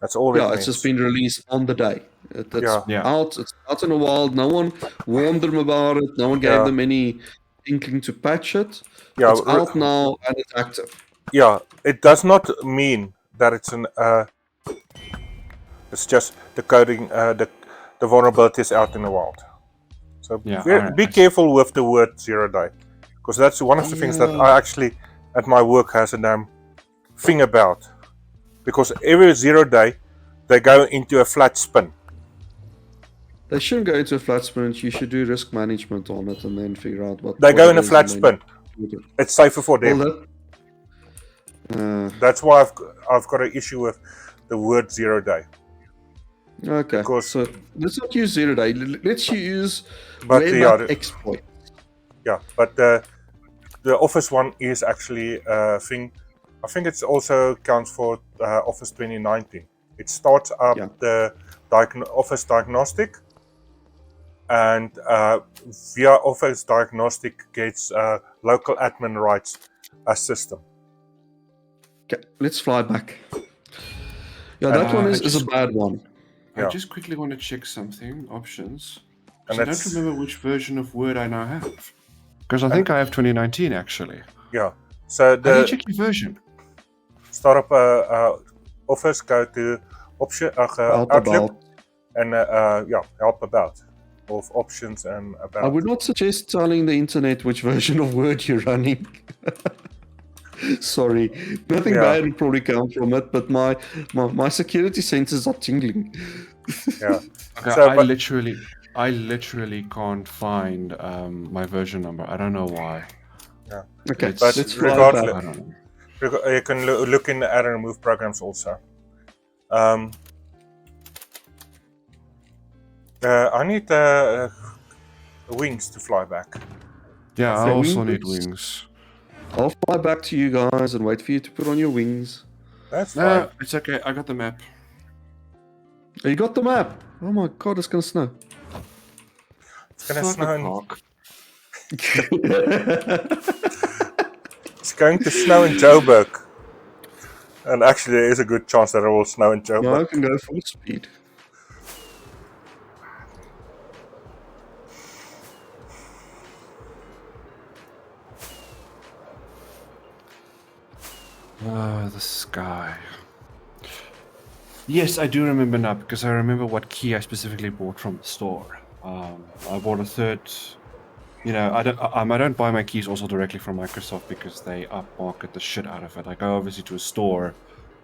That's all it Yeah, means. it's just been released on the day. It's Yeah. out. It's out in the wild. No one warned them about it. No one gave Yeah. them any inkling to patch it. Yeah, It's out now and it's active. Yeah, it does not mean that it's an. It's just the coding. The vulnerability is out in the wild. So Yeah, be alright. careful with the word 0-day, because that's one of the things that I actually at my work has a damn thing about. Because every 0-day, they go into a flat spin. They shouldn't go into a flat sprint. You should do risk management on it and then figure out what. They what go it in a is flat and then spin. do it. It's safer for Well, them. that, That's why I've got an issue with the word 0-day. okay. Because- So let's not use 0-day. Let's use But web yeah, app exploit. Yeah, but the Office one is actually a thing. I think it also counts for Office 2019. It starts up Yeah. the Office diagnostic, and via Office diagnostic gets local admin rights as system. Okay, let's fly back. Yeah, that one is a bad one. I Yeah. just quickly want to check something. Options. And 'Cause I that's- don't remember which version of Word I now have. Because I think I have 2019 actually. Yeah. So How do you the check your version? start up Office, go to option Help Outlook, about. and help about of options and about. I would not suggest telling the internet which version of Word you're running. Sorry, nothing Yeah. bad will probably come from it, but my security senses are tingling. Yeah. Okay, So, I but- literally can't find my version number. I don't know why. Okay, It's- let's fly regardless- back. I don't know. You can look in the add and remove programs also. I need wings to fly back. Yeah, I So also need wings- wings. I'll fly back to you guys and wait for you to put on your wings. That's fine. No, it's okay. I got the map. Oh, you got the map. Oh my god, it's gonna snow. It's gonna Fuck snow. a In, cock. it's going to snow in Joburg, and actually, there is a good chance that it will snow in No, I Joburg. can go full speed. The sky. Yes, I do remember now because I remember what key I specifically bought from the store. I bought a third. I don't buy my keys also directly from Microsoft because they upmarket the shit out of it. I go obviously to a store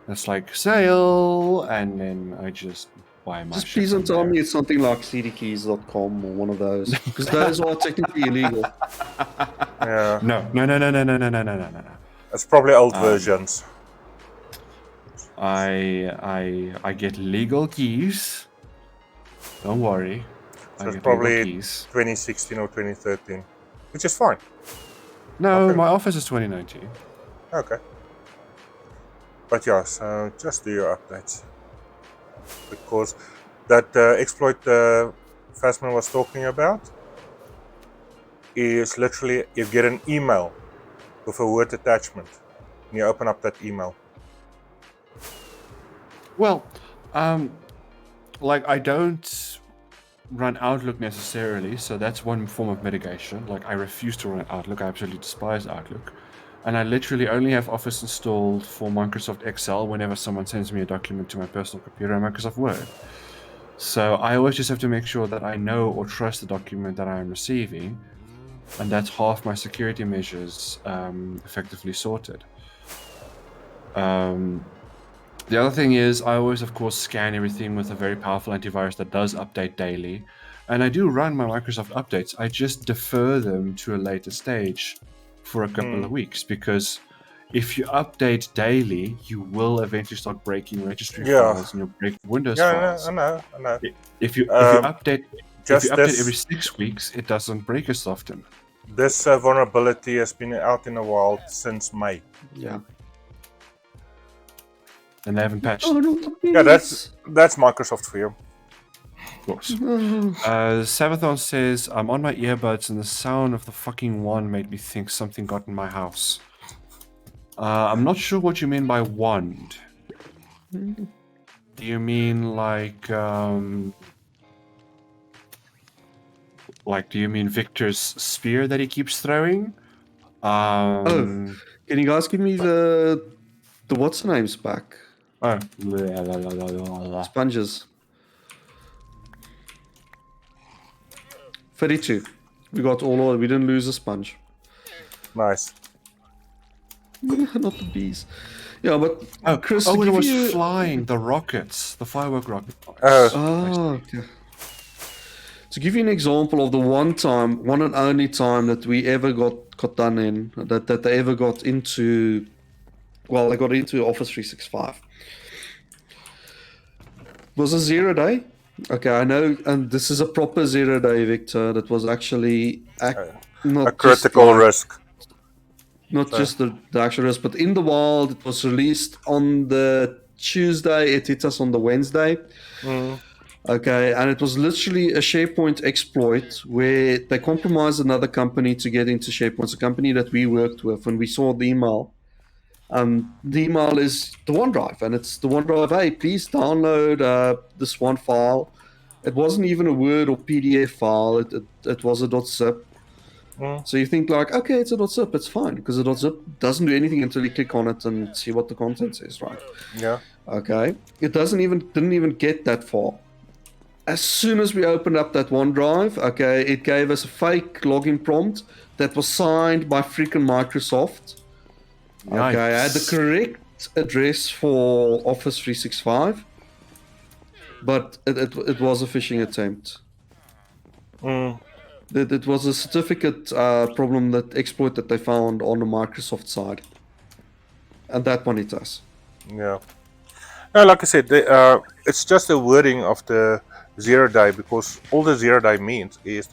that's like sale, and then I just buy my. Just shit please don't from tell there. me it's something like cdkeys.com or one of those, because those are technically illegal. Yeah, No. it's probably old versions. I get legal keys. Don't worry. So I it's get probably legal keys. 2016 or 2013, which is fine. No, okay. my office is 2019. Okay. But yeah, so just do your updates. Because that exploit Fastman was talking about is literally you get an email with a Word attachment. And you open up that email. Well, I don't run Outlook necessarily, so that's one form of mitigation. Like, I refuse to run Outlook. I absolutely despise Outlook. And I literally only have Office installed for Microsoft Excel whenever someone sends me a document to my personal computer and Microsoft Word. So I always just have to make sure that I know or trust the document that I am receiving, and that's half my security measures effectively sorted. The other thing is I always, of course, scan everything with a very powerful antivirus that does update daily. And I do run my Microsoft updates. I just defer them to a later stage for a couple of weeks, because if you update daily, you will eventually start breaking registry Yeah. files and you'll break Windows Yeah, files. I know. If you Um, update just every this- 6 weeks, it doesn't break as often. This vulnerability has been out in the wild since May. Yeah. and they haven't patched. Oh, it, no, Yeah, that's Microsoft for you. of course. Oh. Sabathon says, I'm on my earbuds and the sound of the fucking wand made me think something got in my house. I'm not sure what you mean by wand. Do you mean like, do you mean Victor's spear that he keeps throwing? Can you guys give me the what's the names back? Oh. Sponges. 32. We got all. We didn't lose a sponge. Nice. Not the bees. Yeah, but Oh, Chris, to it give was you... flying, the rockets, the firework rockets. Oh, okay. To give you an example of the one and only time that we ever got done in, that they ever got into, well, they got into Office 365. It was a 0 day. Okay, I know, and this is a proper 0 day, Victor. That was actually not A critical risk. Not just the actual risk, but in the wild, it was released on the Tuesday. It hit us on the Wednesday. Okay, and it was literally a SharePoint exploit where they compromised another company to get into SharePoint. It's a company that we worked with, and we saw the email. The email is the OneDrive, and it's the OneDrive. Hey, please download this one file. It wasn't even a Word or PDF file. It was a .zip. So you think like, okay, it's a .zip, it's fine, because a .zip doesn't do anything until you click on it and see what the content is, right? Yeah. Okay. It didn't even get that far. As soon as we opened up that OneDrive, okay, it gave us a fake login prompt that was signed by freaking Microsoft. Yikes. Okay, I had the correct address for Office 365, but it was a phishing attempt. It was a certificate problem, that exploit that they found on the Microsoft side. And that one hit us. Yeah. No, like I said, it's just the wording of the 0 day, because all the 0 day means is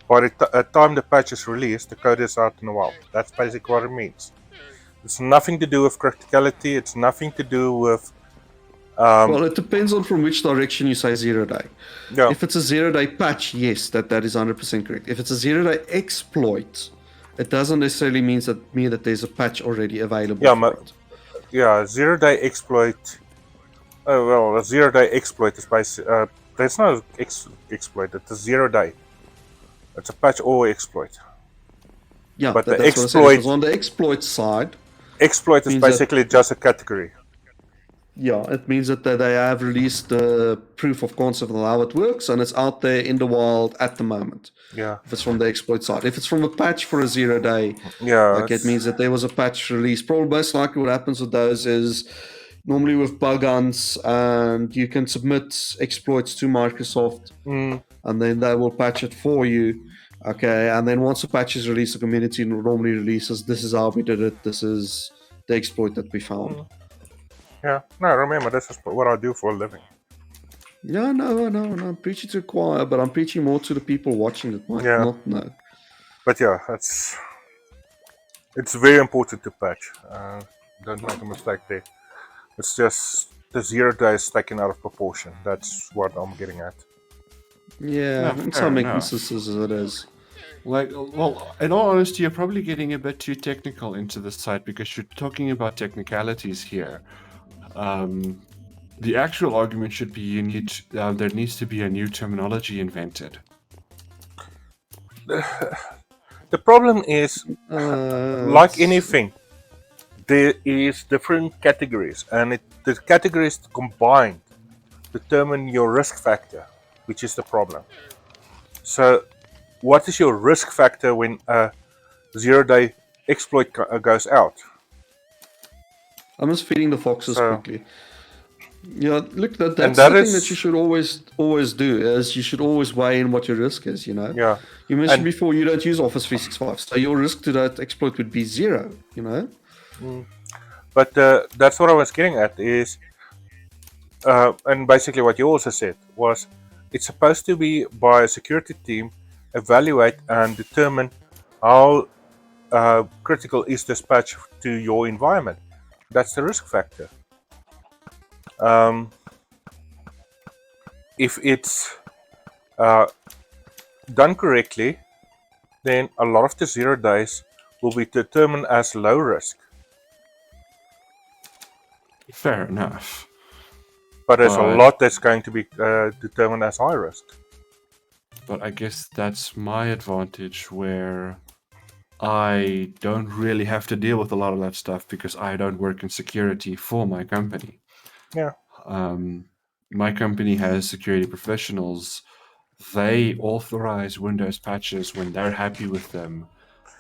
by the time the patch is released, the code is out in the wild. That's basically what it means. It's nothing to do with criticality. It's nothing to do with... Well, it depends on from which direction you say 0 day. Yeah. If it's a 0 day patch, yes, that is 100% correct. If it's a 0 day exploit, it doesn't necessarily mean that there's a patch already available. Yeah, for it. Yeah, 0 day exploit. Oh well, a 0 day exploit is basically there's no exploit. It's a 0 day. It's a patch or exploit. Yeah, but the that's exploit. What I said. It was on the exploit side. Exploit is basically just a category. Yeah, it means that they have released the proof of concept of how it works, and it's out there in the wild at the moment. Yeah. If it's from the exploit side. If it's from a patch for a 0 day, yeah, it means that there was a patch release. Probably most likely what happens with those is normally with bug hunts, and you can submit exploits to Microsoft, and then they will patch it for you. Okay, and then once the patch is released, the community normally releases, this is how we did it, this is the exploit that we found. Yeah, no, remember, this is what I do for a living. Yeah, no, I'm preaching to the choir, but I'm preaching more to the people watching that might not know. But yeah, it's very important to patch. Don't make a mistake there. It's just the 0 day is taken out of proportion. That's what I'm getting at. Yeah, in some instances it is. Well, in all honesty, you're probably getting a bit too technical into this site because you're talking about technicalities here. The actual argument should be there needs to be a new terminology invented. The problem is, like anything, there is different categories, and the categories combined determine your risk factor, which is the problem. So, what is your risk factor when a 0 day exploit goes out? I'm just feeding the foxes quickly. Yeah, look, that's that the thing that you should always do, is you should always weigh in what your risk is, you know? Yeah. You mentioned before you don't use Office 365, so your risk to that exploit would be 0, you know? But that's what I was getting at is, and basically what you also said was, it's supposed to be by a security team, evaluate and determine how critical is this patch to your environment. That's the risk factor. if it's done correctly, then a lot of the 0 days will be determined as low risk. Fair enough. But there's a But- lot that's going to be determined as high risk. But I guess that's my advantage where I don't really have to deal with a lot of that stuff because I don't work in security for my company. Yeah. My company has security professionals. They authorize Windows patches when they're happy with them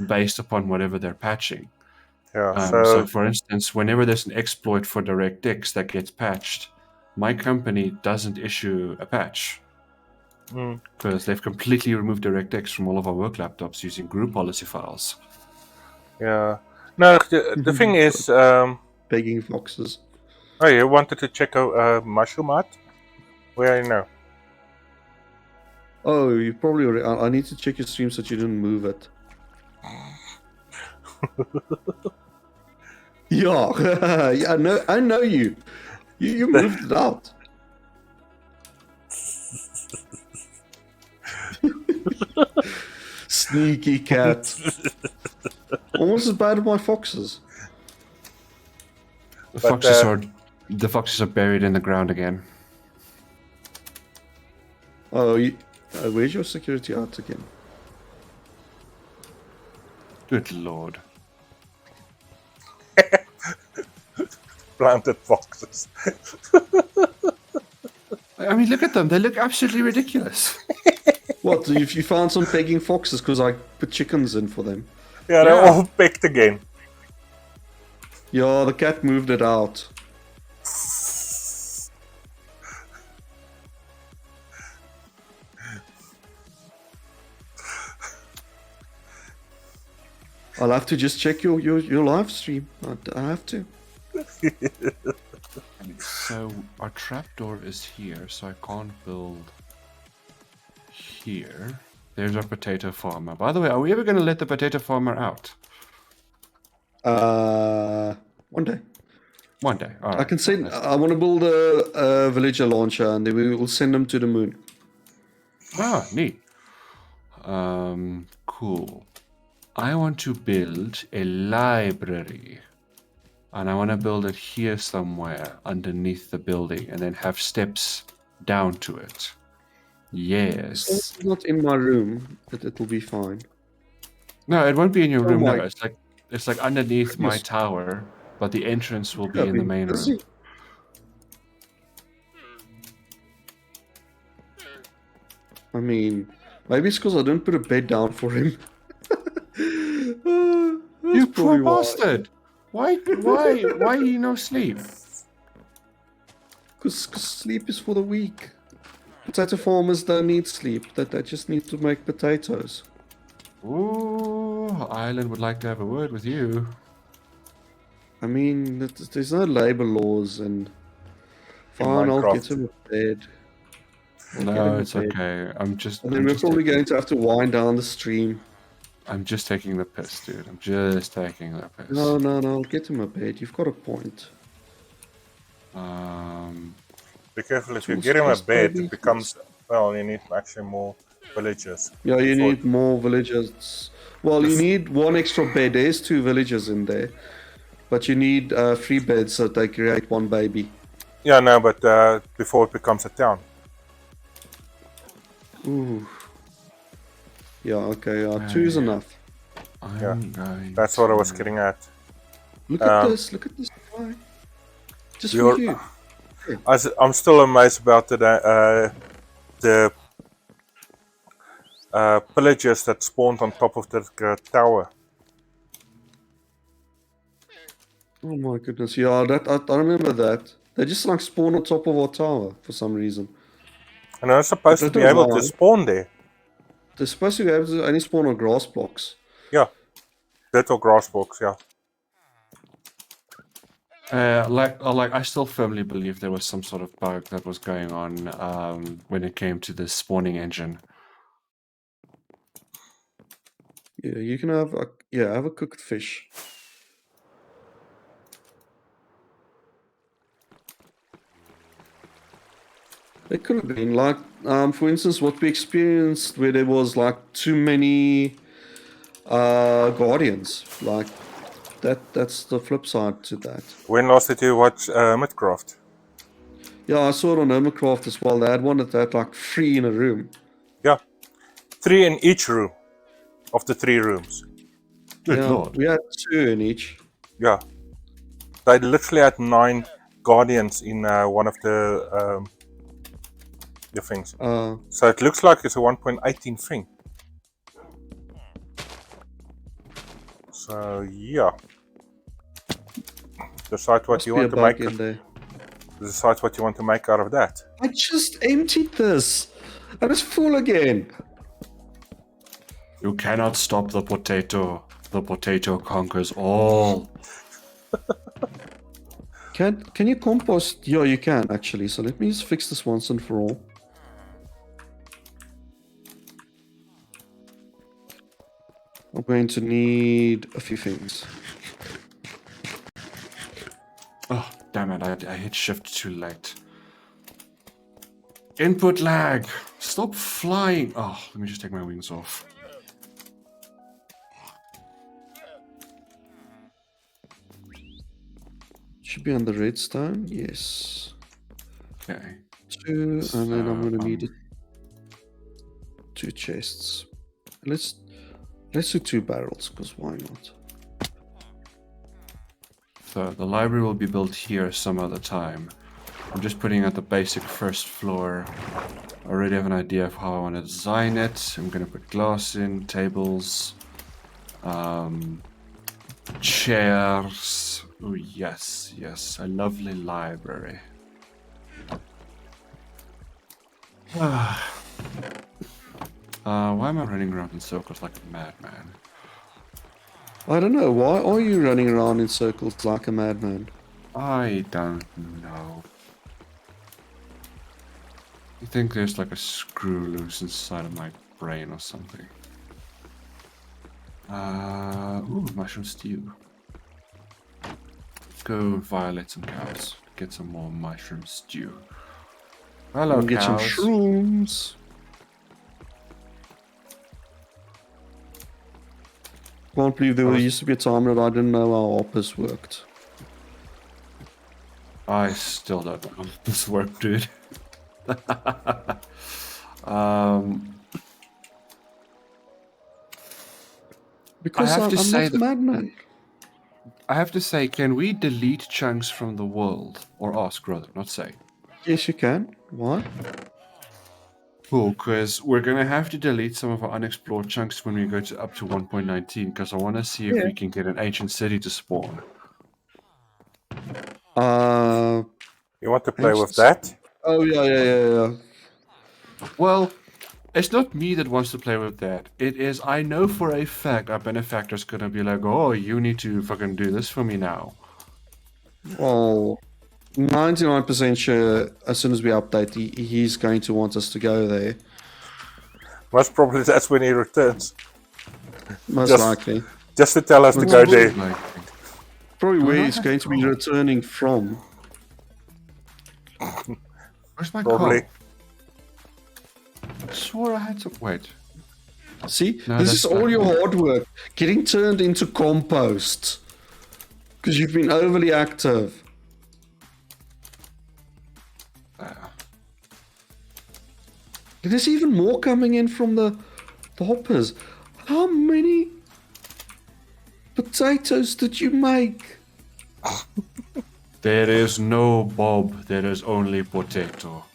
based upon whatever they're patching. Yeah. So, for instance, whenever there's an exploit for DirectX that gets patched, my company doesn't issue a patch mm, because they've completely removed DirectX from all of our work laptops using group policy files. yeah. No, the thing is, Begging foxes. oh, you wanted to check out Mushroom Hut? Where are you now? Oh, you probably already. I need to check your stream so that you didn't move it. Yeah, yeah. No, I know you. You moved it out. Sneaky cat. Almost as bad as my foxes. The But, foxes are buried in the ground again. Oh, where's your security out again? Good lord. Planted foxes. I mean, look at them. They look absolutely ridiculous. What? If you found some begging foxes because I put chickens in for them? Yeah, they're Yeah. all picked again. Yeah, the cat moved it out. I'll have to just check your live stream. I have to. So our trapdoor is here, so I can't build here. There's our potato farmer. By the way, are we ever going to let the potato farmer out? One day. One day. All right. I can send. I want to build a villager launcher, and then we will send them to the moon. Ah, neat. Cool. I want to build a library. And I want to build it here somewhere underneath the building and then have steps down to it. So Yes. it's not in my room, but it'll be fine. No, it won't be in your Oh room. No, my it's like underneath my goodness. tower, but the entrance will be Yeah, in the main busy. room. I mean, maybe it's because I didn't put a bed down for him. You poor bastard! Why you no sleep? Because sleep is for the weak. Potato farmers don't need sleep. They just need to make potatoes. Ooh, Ireland would like to have a word with you. I mean, there's no labor laws, and fine, I'll get Minecraft. him a bed. I'll get him No, a it's bed. okay. And then we're probably going to have to wind down the stream. I'm just taking the piss, dude. I'm just taking the piss. No, I'll get him a bed. You've got a point. Be careful, if you Tools get him a cost bed, maybe. it becomes, well, you need actually more villagers. Yeah, you For- need more villagers. Well, you need one extra bed. There's 2 villagers in there. But you need 3 beds so they create 1 baby. Yeah, no, but before it becomes a town. Ooh. Yeah, okay, 2 is enough. I'm going That's what I was to- getting at. Look at this guy. Just for You're- you. I'm still amazed about the pillagers that spawned on top of the tower. Oh my goodness, yeah, I remember that. They just like spawn on top of our tower for some reason. And I'm supposed But to I be don't able to mind. spawn there. They're supposed to be able to only spawn on grass blocks. Yeah. Little grass blocks, yeah. I still firmly believe there was some sort of bug that was going on when it came to the spawning engine. Yeah, you can have have a cooked fish. It could have been like, for instance, what we experienced where there was like too many guardians. Like that's the flip side to that. When last did you watch Midcraft? Yeah, I saw it on Hermitcraft as well. They had one that had like 3 in a room. Yeah. 3 in each room of the 3 rooms. Good Yeah, lord. we had 2 in each. Yeah. They literally had 9 guardians in one of the things. So it looks like it's a 1.18 thing. So yeah. Decide what Must you be a want to bug make. in there. Decide what you want to make out of that. I just emptied this, and it's full again. You cannot stop the potato. The potato conquers all. Can you compost? Yeah, you can actually. So let me just fix this once and for all. I'm going to need a few things. Oh, damn it. I hit shift too late. Input lag. Stop flying. Oh, let me just take my wings off. Should be on the redstone. Yes. Okay. 2, and then I'm going to need So, 2 chests. Let's do 2 barrels, because why not? So the library will be built here some other time. I'm just putting out the basic first floor. I already have an idea of how I want to design it. I'm going to put glass in, tables, chairs. Oh yes, yes, a lovely library. Why am I running around in circles like a madman? I don't know. Why are you running around in circles like a madman? I don't know. You think there's like a screw loose inside of my brain or something? Ooh, mushroom stew. Go violate some cows. Get some more mushroom stew. Hello, Get some cows. shrooms. Can't believe there used to be a time that I didn't know how hoppers worked. I still don't know how this worked, dude. Because have I'm to say not a that- madman. I have to say, can we delete chunks from the world? Or ask, rather, not say. Yes, you can. Why? Cool, because we're going to have to delete some of our unexplored chunks when we go to up to 1.19, because I want to see if Yeah. we can get an ancient city to spawn. You want to play with Ancient- that? Oh yeah. Well, it's not me that wants to play with that. It is, I know for a fact our benefactor's going to be like, oh, you need to fucking do this for me now. Well, 99% sure as soon as we update, he's going to want us to go there. Most probably that's when he returns. Most Just- likely. Just to tell us to go there. Like, Probably where I he's have going to be to- returning from. where's my Probably. coal? I swore I had to... Wait. See, No, this that's is all not- your hard work getting turned into compost because you've been overly active. There's even more coming in from the hoppers. How many potatoes did you make? There is no Bob, there is only potato.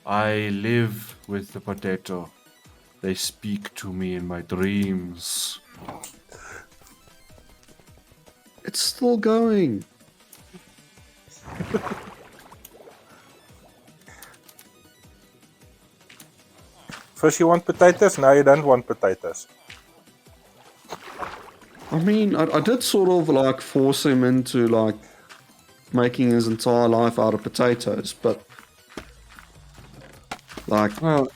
I live with the potato. They speak to me in my dreams. It's still going. First you want potatoes, now you don't want potatoes. I mean, I did sort of like force him into like making his entire life out of potatoes, but like Well,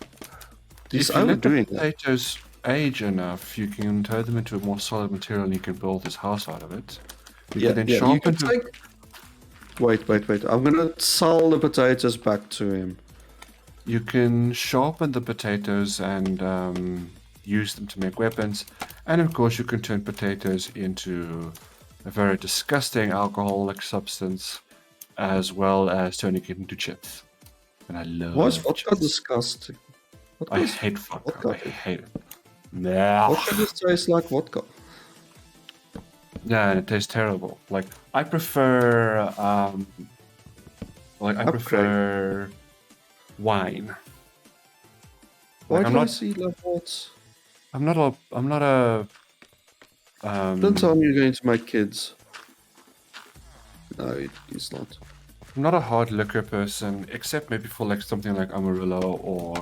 he's if you let the overdoing that. potatoes age enough, you can turn them into a more solid material and you can build his house out of it. You can then You sharpen can the- take... Wait. I'm gonna sell the potatoes back to him. You can sharpen the potatoes and use them to make weapons. And of course, you can turn potatoes into a very disgusting alcoholic substance, as well as turning it into chips. And I love Why is vodka chips. disgusting? I Vodka's- hate vodka. vodka. I hate it. Nah. Vodka just tastes like vodka. Yeah, it tastes terrible. Like I prefer, I prefer wine. Why Like, I'm do I not- see love hearts? I'm not a. Don't tell me you're going to make kids. No, he's not. I'm not a hard liquor person, except maybe for like something like Amarillo or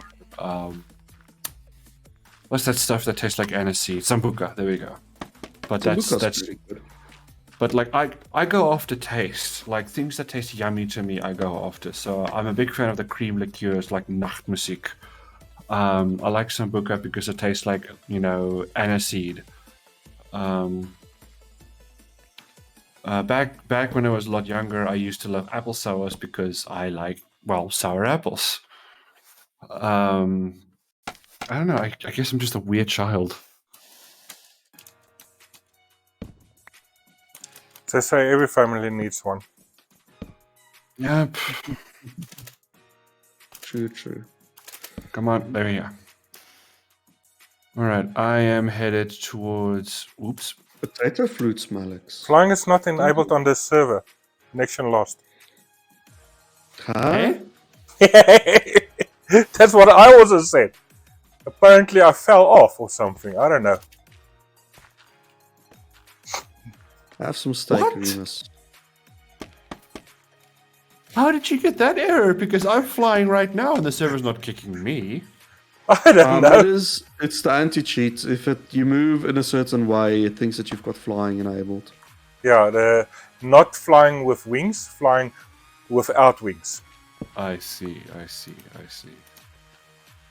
what's that stuff that tastes like aniseed? Sambuca. There we go. But Sambuca's that's pretty good. but like I go after taste. Like things that taste yummy to me, I go after. So I'm a big fan of the cream liqueurs like Nachtmusik. I like Sambuca because it tastes like, aniseed. Back when I was a lot younger, I used to love apple sours because I like, sour apples. I don't know. I guess I'm just a weird child. They say every family needs one. Yeah. True. Come on, there we go. All right, I am headed towards. Oops. Potato fruits, Malix. Flying is not enabled on this server. Connection lost. Huh? That's what I also said. Apparently I fell off or something. I don't know. Have some steak, What? Remus. How did you get that error? Because I'm flying right now and the server's not kicking me. I don't know. It's the anti-cheat. If you move in a certain way, it thinks that you've got flying enabled. Yeah, the not flying with wings, flying without wings. I see.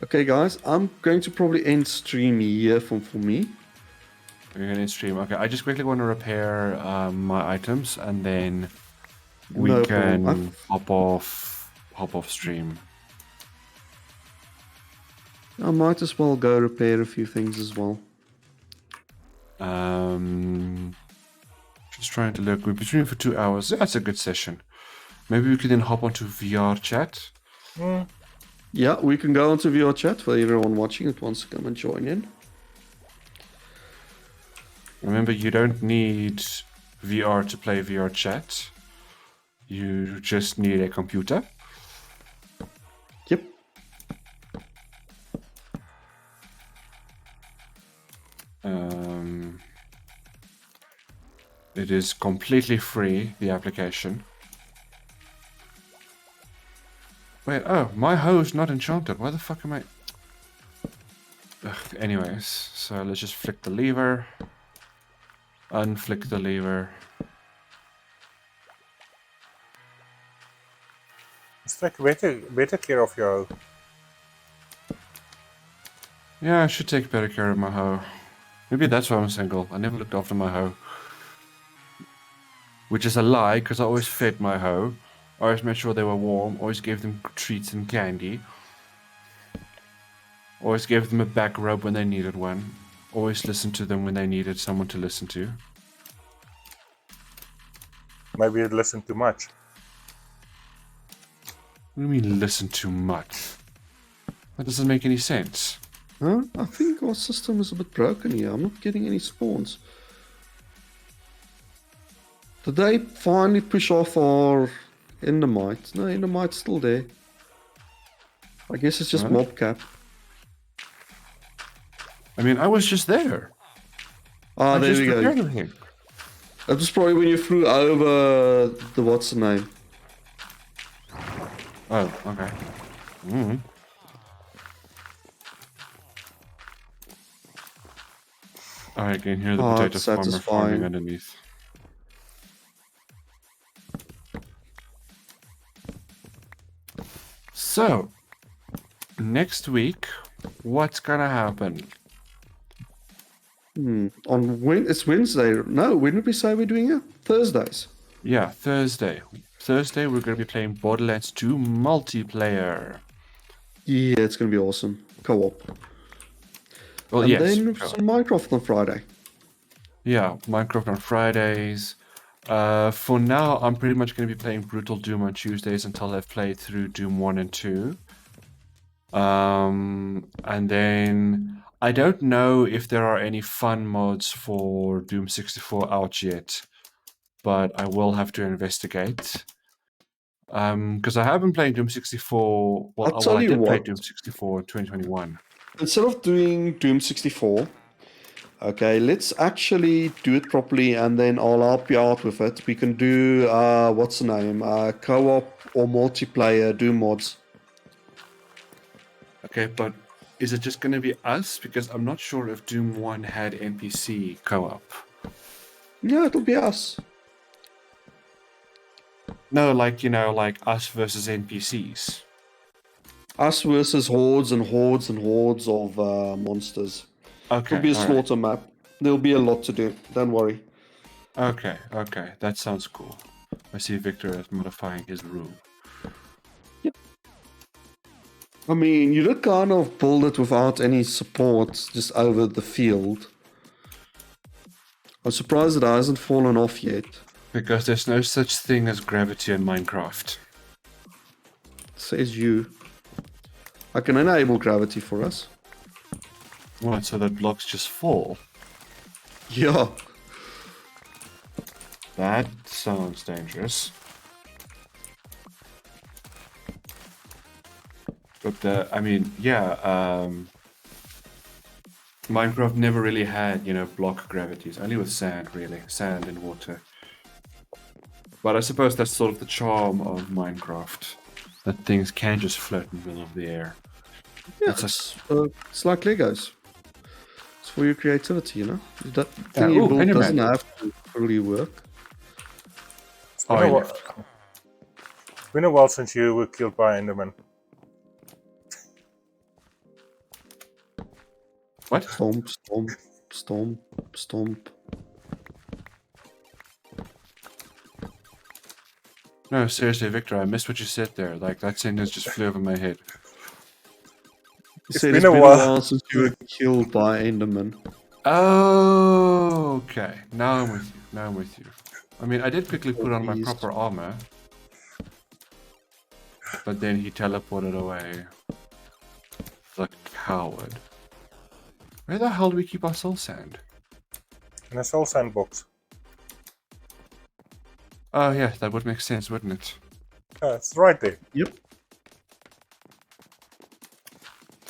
Okay, guys, I'm going to probably end stream here for me. We're gonna stream. Okay, I just quickly want to repair my items and then we No can problem. hop off stream. I might as well go repair a few things as well. Just trying to look. We've been streaming for 2 hours. That's a good session. Maybe we can then hop onto VR chat. Yeah, we can go onto VR chat for everyone watching that wants to come and join in. Remember, you don't need VR to play VR chat. You just need a computer. Yep. It is completely free, the application. Wait, oh, my hoe's not enchanted. Why the fuck am I... Ugh, anyways, so let's just flick the lever. Unflick the lever. Let's take better care of your hoe. Yeah, I should take better care of my hoe. Maybe that's why I'm single. I never looked after my hoe. Which is a lie, because I always fed my hoe. I always made sure they were warm. Always gave them treats and candy. Always gave them a back rub when they needed one. Always listened to them when they needed someone to listen to. Maybe you listen too much. What do you mean listen too much? That doesn't make any sense. Huh? I think our system is a bit broken here. I'm not getting any spawns. Did they finally push off our Endermite? No, Endermite's still there. I guess it's just Huh? mob cap. I mean, I was just there. Ah, I there just we go. repaired everything. That was probably when you flew over the what's the name? Oh, okay. Mm. I can hear the Oh, potato it's farmer satisfying. farming underneath. So, next week, what's gonna happen? It's Wednesday. No, when did we say we're doing it? Thursdays. Yeah, Thursday. Thursday, we're gonna be playing Borderlands 2 multiplayer. Yeah, it's gonna be awesome. Co-op. Well, And yes. then sure. some Minecraft on Friday. Yeah, Minecraft on Fridays. For now, I'm pretty much going to be playing Brutal Doom on Tuesdays until I've played through Doom 1 and 2. And then I don't know if there are any fun mods for Doom 64 out yet, but I will have to investigate. Because I have been playing Doom 64. I'll tell I you did play what. Doom 64 in 2021. Instead of doing Doom 64, okay, let's actually do it properly, and then I'll help you out with it. We can do what's the name? Co-op or multiplayer Doom mods. Okay, but is it just going to be us? Because I'm not sure if Doom 1 had NPC co-op. Yeah, it'll be us. No, like us versus NPCs. Us versus hordes and hordes and hordes of monsters. Okay, It'll be a alright. slaughter map. There'll be a lot to do. Don't worry. Okay, that sounds cool. I see Victor is modifying his room. I mean, you did kind of build it without any support, just over the field. I'm surprised it hasn't fallen off yet. Because there's no such thing as gravity in Minecraft. Says you. I can enable gravity for us. What, so that blocks just fall? Yeah. That sounds dangerous. But Minecraft never really had, block gravities. Only with sand, really. Sand and water. But I suppose that's sort of the charm of Minecraft. That things can just float in the middle of the air. Yeah, It's it's like Legos. It's for your creativity, you know? That Yeah, thing you ooh, build Enderman. doesn't have to fully work. It's been, Oh, a he while, left. it's been a while since you were killed by Enderman. What? Stomp, stomp, stomp, stomp. No, seriously, Victor, I missed what you said there. Like, that sentence just flew over my head. It's been been a a while. while since you were killed by Enderman. Oh, okay. Now I'm with you. I mean, I did quickly put on my Please. proper armor. But then he teleported away. The coward. Where the hell do we keep our soul sand? In a soul sandbox. Oh, yeah, that would make sense, wouldn't it? Yeah, it's right there. Yep.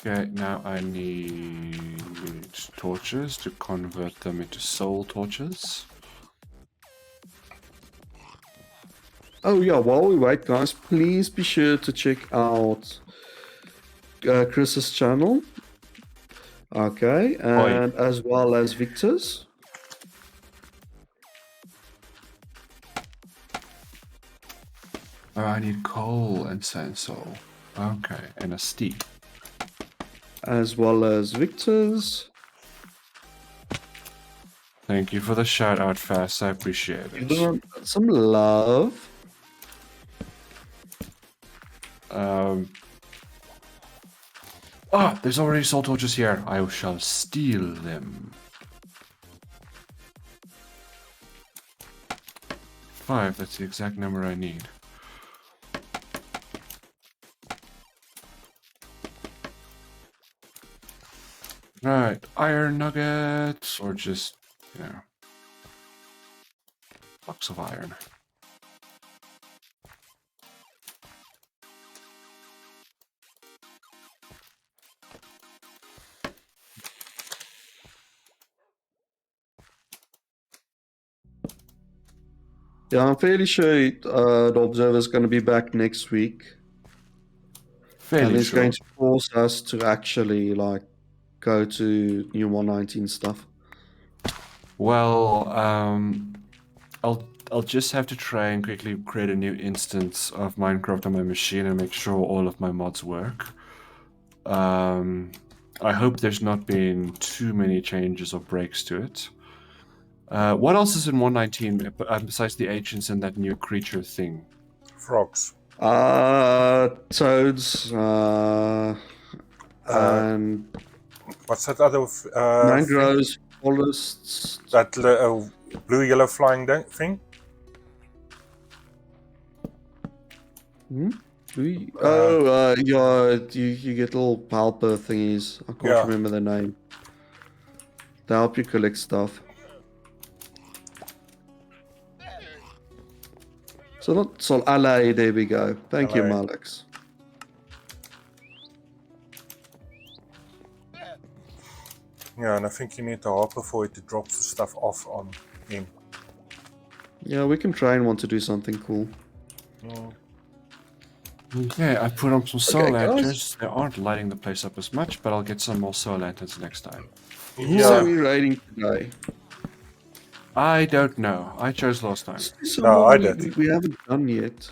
Okay, now I need torches to convert them into soul torches. Oh yeah, while we wait, guys, please be sure to check out Chris's channel. Okay, and as well as Victor's. Oh, I need coal and sand soul. Okay, and a steep. As well as Victor's. Thank you for the shout out, Fast. I appreciate Give it. them some love. There's already soul torches here. I shall steal them. 5, that's the exact number I need. Right, iron nuggets, or just, blocks of iron. Yeah, I'm fairly sure the Observer is going to be back next week. And Fairly it's sure. going to force us to actually, like, go to New 119 stuff. Well, I'll just have to try and quickly create a new instance of Minecraft on my machine and make sure all of my mods work. I hope there's not been too many changes or breaks to it. What else is in 119 besides the ancients and that new creature thing? Frogs. Toads, And What's that other thing? mangroves, forests. That blue yellow flying thing? Hmm? Yeah, you get little palper thingies. I can't Yeah. remember the name. They help you collect stuff. So not Sol LA, there we go. Thank you, LA. Malix. Yeah, and I think you need a hopper for it to drop the stuff off on him. Yeah, we can try and want to do something cool. Mm. Okay, I put on some solar Okay, guys. lanterns. They aren't lighting the place up as much, but I'll get some more solar lanterns next time. Who are Yeah. we raiding today? I don't know. I chose last time. No, I Someone did. we haven't done yet.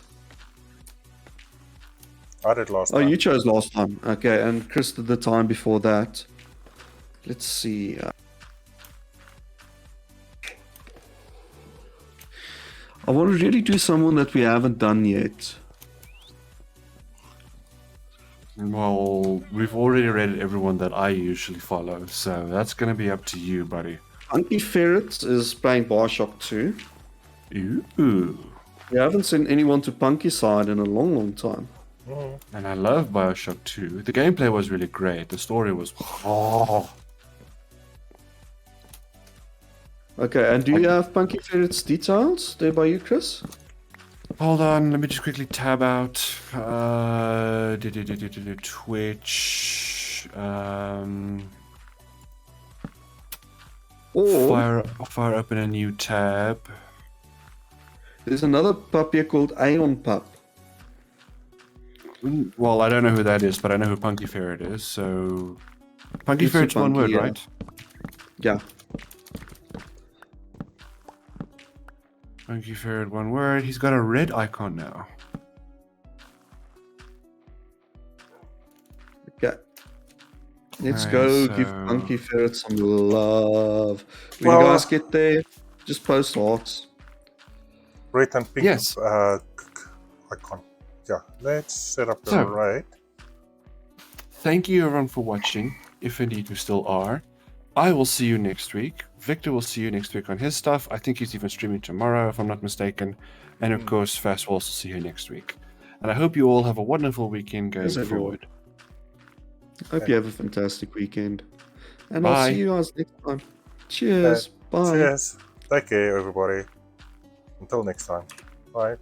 I did last Oh, time. you chose last time. Okay, and Chris did the time before that. Let's see. I want to really do someone that we haven't done yet. Well, we've already rated everyone that I usually follow, so that's going to be up to you, buddy. Funky Ferret is playing Bioshock 2. Ooh. We haven't seen anyone to Punky side in a long, long time. And I love Bioshock 2. The gameplay was really great. The story was... Oh. Okay, and do you have Punky Ferret's details there by you, Chris? Hold on, let me just quickly tab out Twitch. Or Fire open a new tab. there's another pup here called Aeon Pup. Well, I don't know who that is, but I know who Punky Ferret is, so... Punky It's a Ferret's one Punky, word, yeah. right? Yeah. Punky Ferret, one word. He's got a red icon now. Okay. Let's Okay, go give so- Punky Ferret some love. When Well, you guys get there, just post hearts. Red and pink Yes. icon. Yeah, let's set up the So- raid. Thank you everyone for watching, if indeed you still are. I will see you next week. Victor will see you next week on his stuff. I think he's even streaming tomorrow, if I'm not mistaken. And of course, Fast will also see you next week. And I hope you all have a wonderful weekend going Yes, everyone. forward. Hope you have a fantastic weekend. And I'll Bye. see you guys next time. Cheers. Bye. Cheers. Take care, everybody. Until next time. Bye.